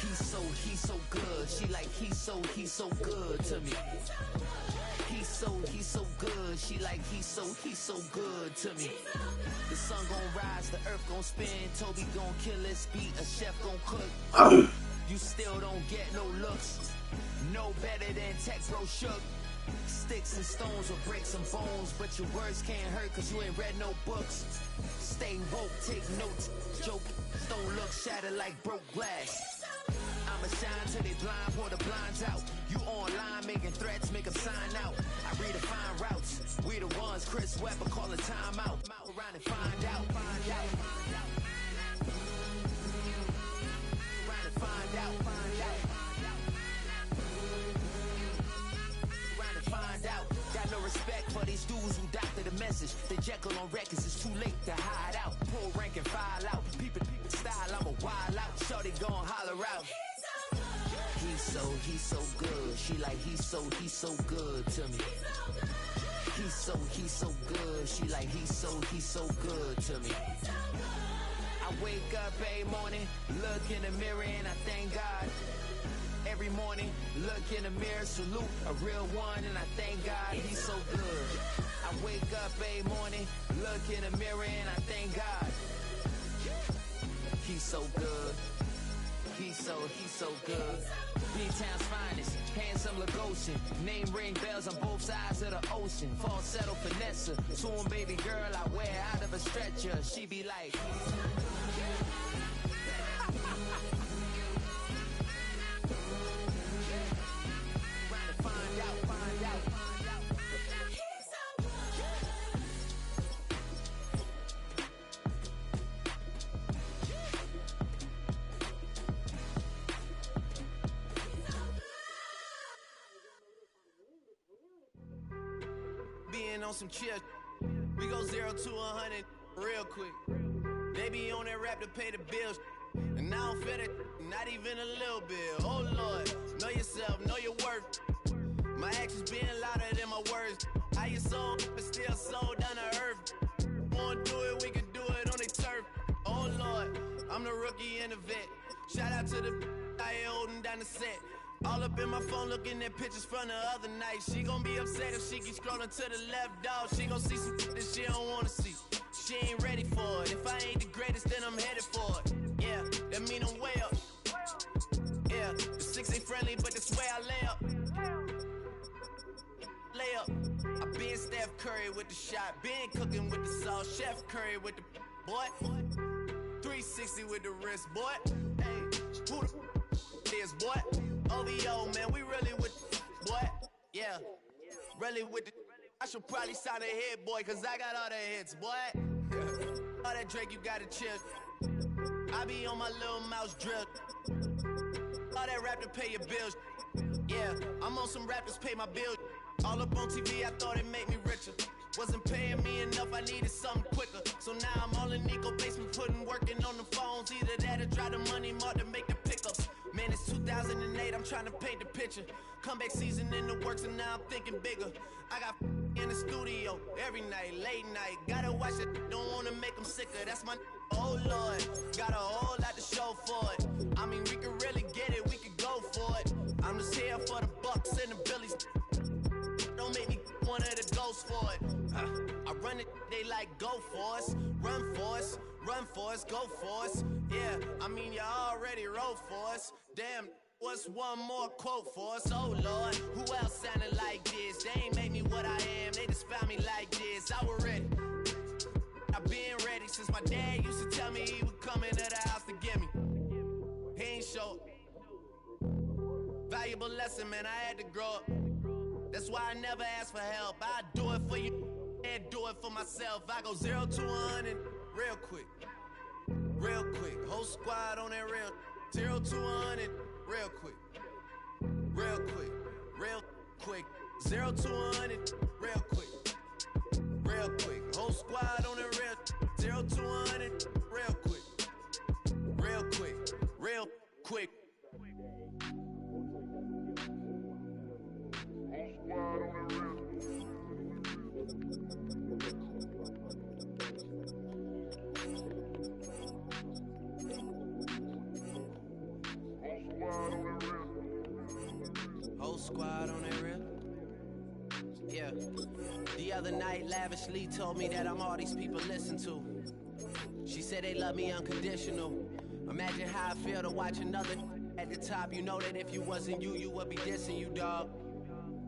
He's so good. She like, he's so good to me. He's so good. She like, he's so good to me. The sun gon' rise, the earth gon' spin. Toby gon' kill this beat, a chef gon' cook. You still don't get no looks. No better than Tech Bro Shook. Sticks and stones will break some bones, but your words can't hurt cause you ain't read no books. Stay woke, take notes. Joke, don't look shattered like broke glass. I'ma shine till they blind, pour the blinds out. You online making threats, make them sign out. I redefine routes. We the ones Chris Webber call a timeout. Around and find out. Around and find out. Around and find out. Got no respect for these dudes who doctor the message. They Jekyll on records, it's too late to hide out. Pull rank and file out. People style, I'm a wild out. Shorty gon' holler out. He's so good. She like, he's so good to me. He's so good. She like, he's so good to me. I wake up every morning, look in the mirror and I thank God. Every morning, look in the mirror, salute a real one and I thank God, he's so good. I wake up every morning, look in the mirror and I thank God. He's so good. He's so good. B-Town's finest, handsome Lagosian. Name ring bells on both sides of the ocean. Falsetto finesse, soon baby girl I wear out of a stretcher. She be like, on some chill. We go 0 to 100 real quick. They be on that rap to pay the bills. And I don't feel it, not even a little bit. Oh Lord, know yourself, know your worth. My actions being louder than my words. How you sold, but still sold down to earth. Wanna do it, we can do it on the turf. Oh Lord. I'm the rookie and the vet. Shout out to the I holding down the set. All up in my phone looking at pictures from the other night. She gon' be upset if she keeps scrolling to the left, dog. She gon' see some that she don't wanna see. She ain't ready for it. If I ain't the greatest, then I'm headed for it. Yeah, that mean I'm way up. Yeah, the 6 ain't friendly, but that's where I lay up. Lay up. I been Steph Curry with the shot. Been cooking with the sauce. Chef Curry with the boy. 360 with the wrist, boy. Hey, who the is, boy? OVO, man, we really with the boy. Yeah, really with the. I should probably sign a hit, boy, cause I got all the hits, boy. All that Drake, you gotta chill. I be on my little mouse drip. All that rap to pay your bills. Yeah, I'm on some rappers pay my bills. All up on TV, I thought it made me richer. Wasn't paying me enough, I needed something quicker. So now I'm all in Nico basement, working on the phones. Either that or try the money mark to make the pickups. Man, it's 2008, I'm trying to paint the picture. Comeback season in the works and now I'm thinking bigger. I got in the studio every night, late night. Gotta watch it, don't wanna make them sicker. That's my oh Lord, got a whole lot to show for it. I mean, we could really get it, we could go for it. I'm just here for the Bucks and the Billies. Don't make me one of the ghosts for it. I run it, they like go for us, run for us, run for us, go for us. Yeah, I mean you already wrote for us. Damn, what's one more quote for us? Oh Lord, who else sounded like this? They ain't made me what I am, they just found me like this. I was ready, I've been ready since my dad used to tell me he would come into the house to get me. He ain't show valuable lesson, man, I had to grow up. That's why I never ask for help. I do it for you and do it for myself. I go 0 to 100 real quick. Real quick. Whole squad on that real 0 to 100 real quick. Real quick. Real quick. 0 to 100 real quick. Real quick. Whole squad on that real 0 to 100 real quick. Real quick. Real quick. Whole squad on that real. Yeah. The other night, Lavishly told me that I'm all these people listen to. She said they love me unconditional. Imagine how I feel to watch another at the top. You know that if you wasn't you, you would be dissing you, dog.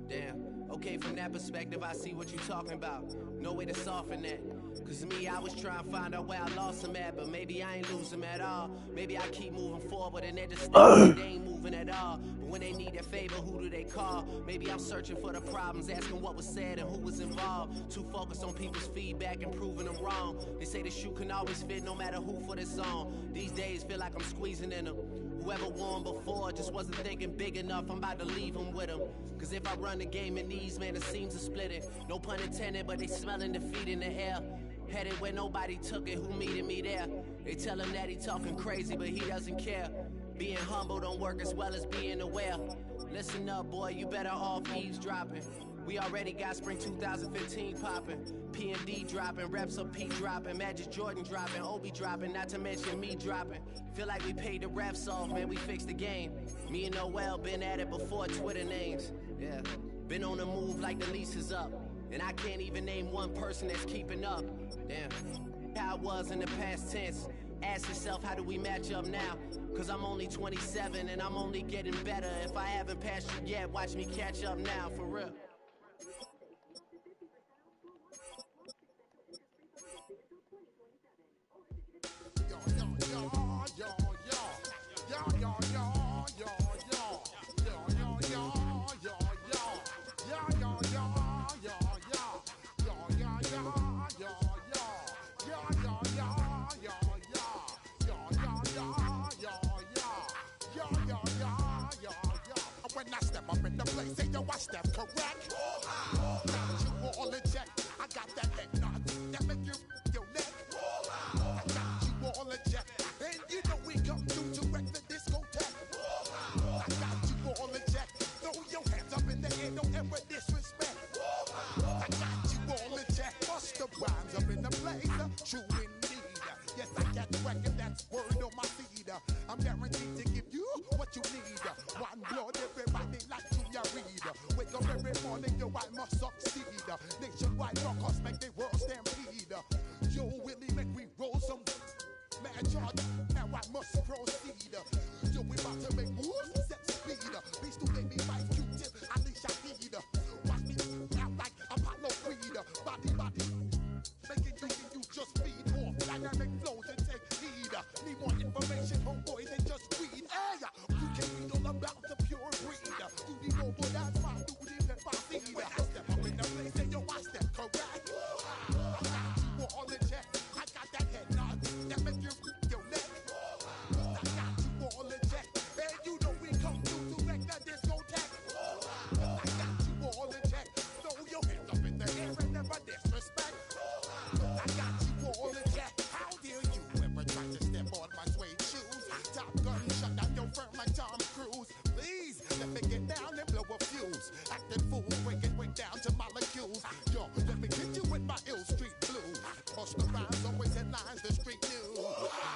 Damn. Okay, from that perspective, I see what you talking about. No way to soften that. Cause me, I was trying to find out where I lost him at, but maybe I ain't lose him at all. Maybe I keep moving forward and they're just thinking they ain't moving at all. But when they need a favor, who do they call? Maybe I'm searching for the problems, asking what was said and who was involved. Too focused on people's feedback and proving them wrong. They say the shoe can always fit no matter who for this song. These days feel like I'm squeezing in them. Whoever won before just wasn't thinking big enough, I'm about to leave them with them. Cause if I run the game in these, man, it seems to split it. No pun intended, but they smelling defeat in the air. Headed where nobody took it, who meeted me there? They tell him that he talking crazy, but he doesn't care. Being humble don't work as well as being aware. Listen up, boy, you better off eavesdropping. We already got spring 2015 popping. P&D dropping, reps up P dropping, Magic Jordan dropping, Obi dropping, not to mention me dropping. Feel like we paid the refs off, man, we fixed the game. Me and Noel been at it before Twitter names. Yeah, been on the move like the lease is up. And I can't even name one person that's keeping up. Damn, how it was in the past tense. Ask yourself, how do we match up now? Cause I'm only 27 and I'm only getting better. If I haven't passed you yet, watch me catch up now, for real. When I step up in the place, say yo, I step correct. Got you all in check. I got that neck knock that make you your neck. I got you all in check, and you know we come through to wreck the discotheque. I got you all in check. Throw your hands up in the air, don't ever disrespect. I got you all in check. Bust the rhymes up in the place, true indeed. Yes, I got the record, that's word on my feed. I'm guaranteed to give you what you need. One blood, everybody like to ya read. Wake up every morning, yo, I must succeed. Nationwide rockers make the world stampede. Yo, Willie, make we roll some mad charge. Now I must proceed. Yo, we about to make moves, set speed. Beast to make me fight Q-tip, at least I need. Watch me out like Apollo Creed. Body, making you just feed off dynamic flows and take heed. Need more information, homeboy, than just read. Hey, you can read all about the pure breed. You need more, but that's my duty that I feed. I step up in the place and yo, I step correct. I got you all in check. I got that head nod that make you your neck. I got you all in check. And you know we come through to wreck the discotheque. I got you all in check. Throw your hands up in the air and never disrespect. I got you all in check. How dare you ever try to step on my suede shoes? Top Gun shut down your firm like Tom Cruise. Please let me get down and blow a fuse. Acting fool, break it way down to molecules. Yo, let me hit you with my ill street blues. Bust the rhymes, always headlines the street news.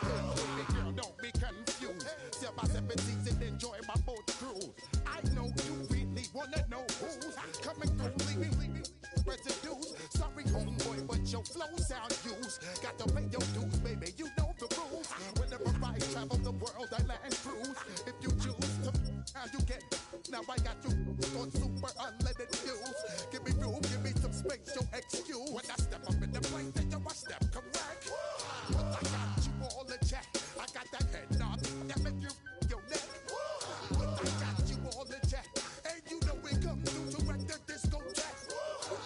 Baby girl, don't be confused. Sell my 17s and enjoy my boat cruise. I know you really wanna know who's coming through, leaving residues. Sorry, homeboy, but your flow sound used. Got to pay your dues, baby. You know the rules. Whenever I travel the world, I land cruise. If you choose to, how you get? Now I got you on super unleaded fuels. Give me room, give me some space, your excuse. When I step up in the place, then yo, I step correct. But I got you all in check. I got that head nod that make you your neck. But I got you all in check. And you know we come through to wreck the discotheque.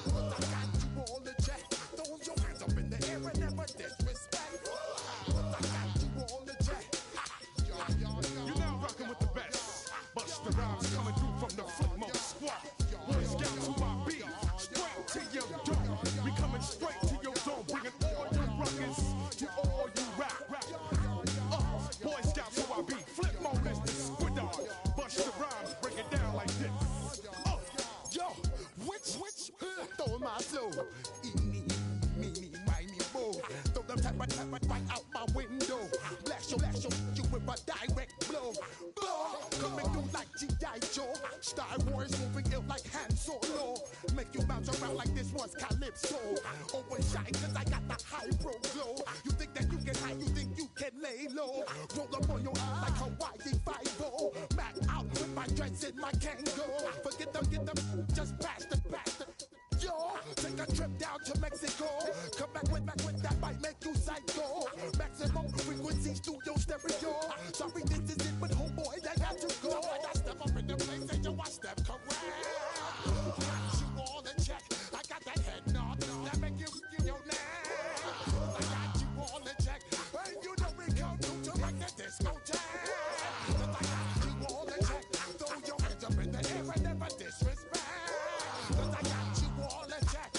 But I got you all in check. Throw your hands up in the air and never disrespect. But I got you all in check. You're now rocking with the best. Bust the rhymes coming through from the Flipmode squad. Boy Scouts who I be, straight to your dome. We coming straight to your dome, bringing all your ruckus to all you rap. Boy Scouts who I be, Flipmode is the squid dog. Bust the rhymes, break it down like this. Yo, which, throw my flow. Eeny, meeny, miny, mo. Throw them type right out my window. Blast you with a direct blow. Coming through like G.I. Joe. Star Wars moving ill like Han Solo. Make you bounce around like this was Calypso. Always shine cause I got the high pro glow. You think that you can hide, you think you can lay low. Roll up on your eye like Hawaii 5-0. Mac out with my dreads in my Kango. Forget them, just pass the. Yo, take a trip down to Mexico. Come back with that might make you psycho. Maximum frequency studio stereo. Sorry, this is it, but homeboy, I got to go. I step up in the place and yo, I step correct. Got you all in check. I got that head nod that make you your neck. I got you all in check. And you know we come to wreck the discotheque. I got you all in check. Throw your hands up in the air and never disrespect. I got you all in check.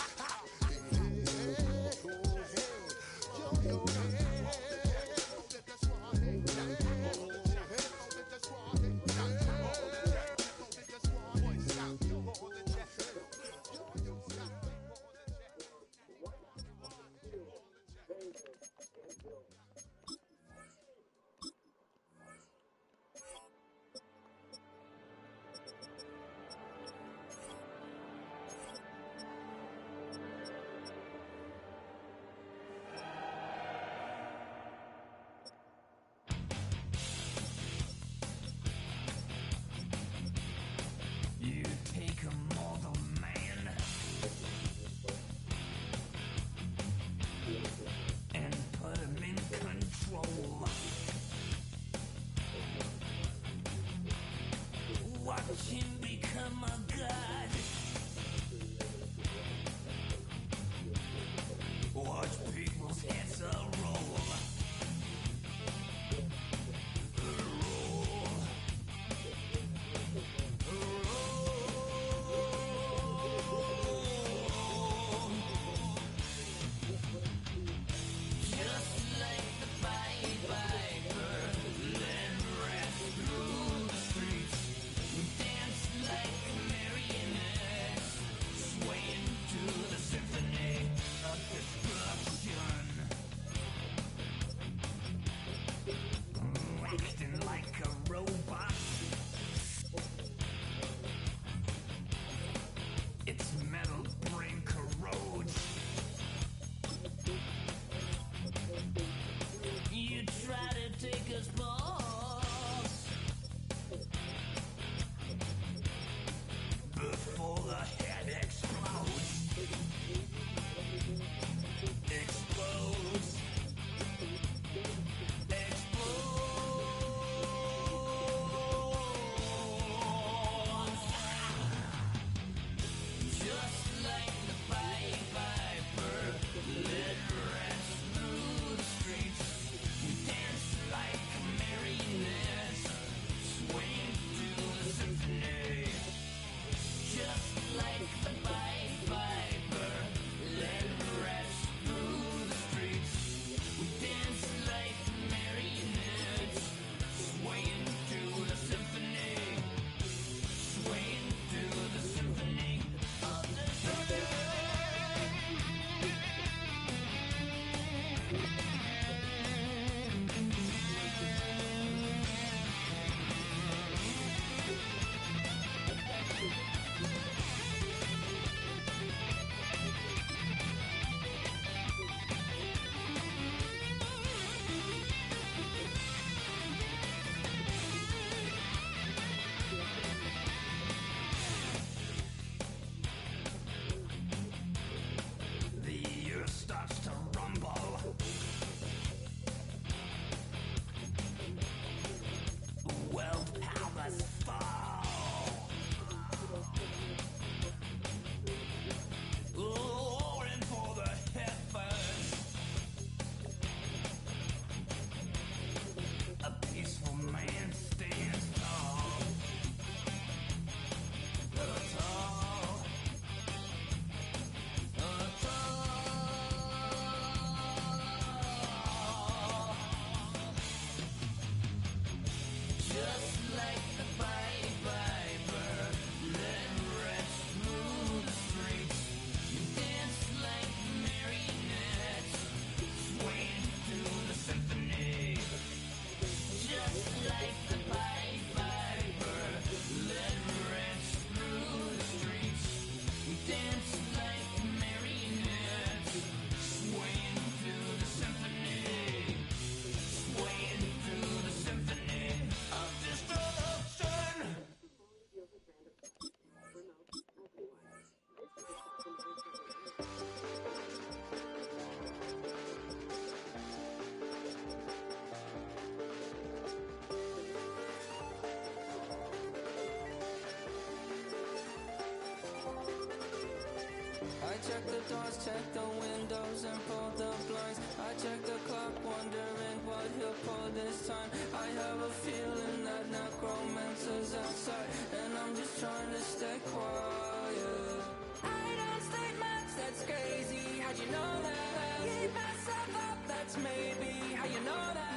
check the doors, check the windows, and pull the blinds. I check the clock, wondering what he'll pull this time. I have a feeling that necromancer's outside, and I'm just trying to stay quiet. I don't sleep much, that's crazy. How'd you know that? I keep myself up, that's maybe how you know that.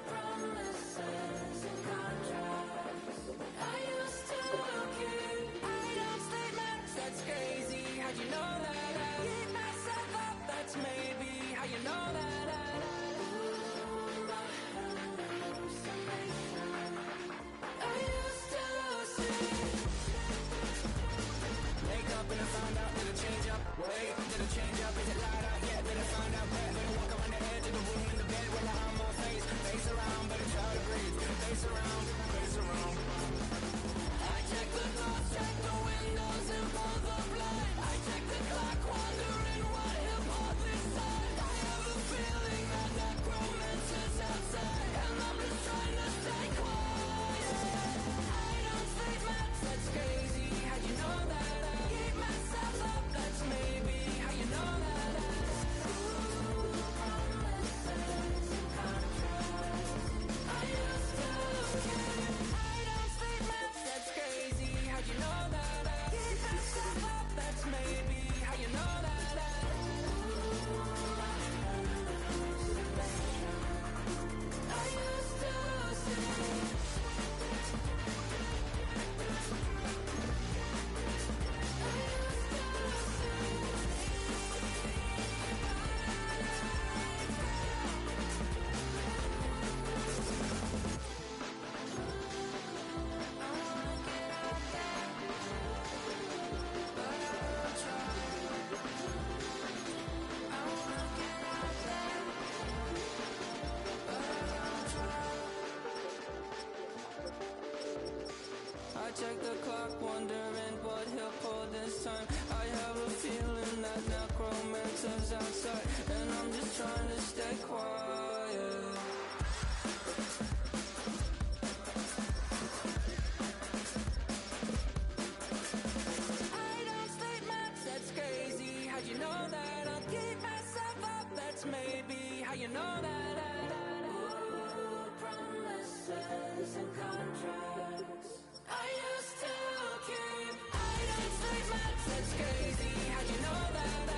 Promises and contracts I used to keep. I don't sleep much, that's crazy. How'd you know that? I keep myself up, that's maybe how you know that. I used to see. Wake up and I found out, did it change up? Wait, did it change up? Is it light up? Yeah, did I find out? Better walk around the edge of the room in the bed when I'm on my face. Face around, better try to breathe. Face around, face around. I check the doors, check the windows, and pull the blind. I check the clock, wondering what he'll pull this time. I have a feeling that necromancer's outside, and I'm just trying to stay quiet. I don't sleep much, that's crazy. How'd you know that? I keep myself up, that's maybe how you know that. Promises and contracts I used to keep. I don't sleep much, that's crazy. How'd you know that? I keep myself up, that's maybe how you know that. I used to see. I check the clock, wondering what he'll pull this time. I have a feeling that necromancer's outside, and I'm just trying to stay quiet. I don't sleep much, that's crazy. How'd you know that? I'll keep myself up, that's maybe how you know that. Ooh, promises and contracts I used to keep. I don't sleep much, that's crazy. How'd you know that?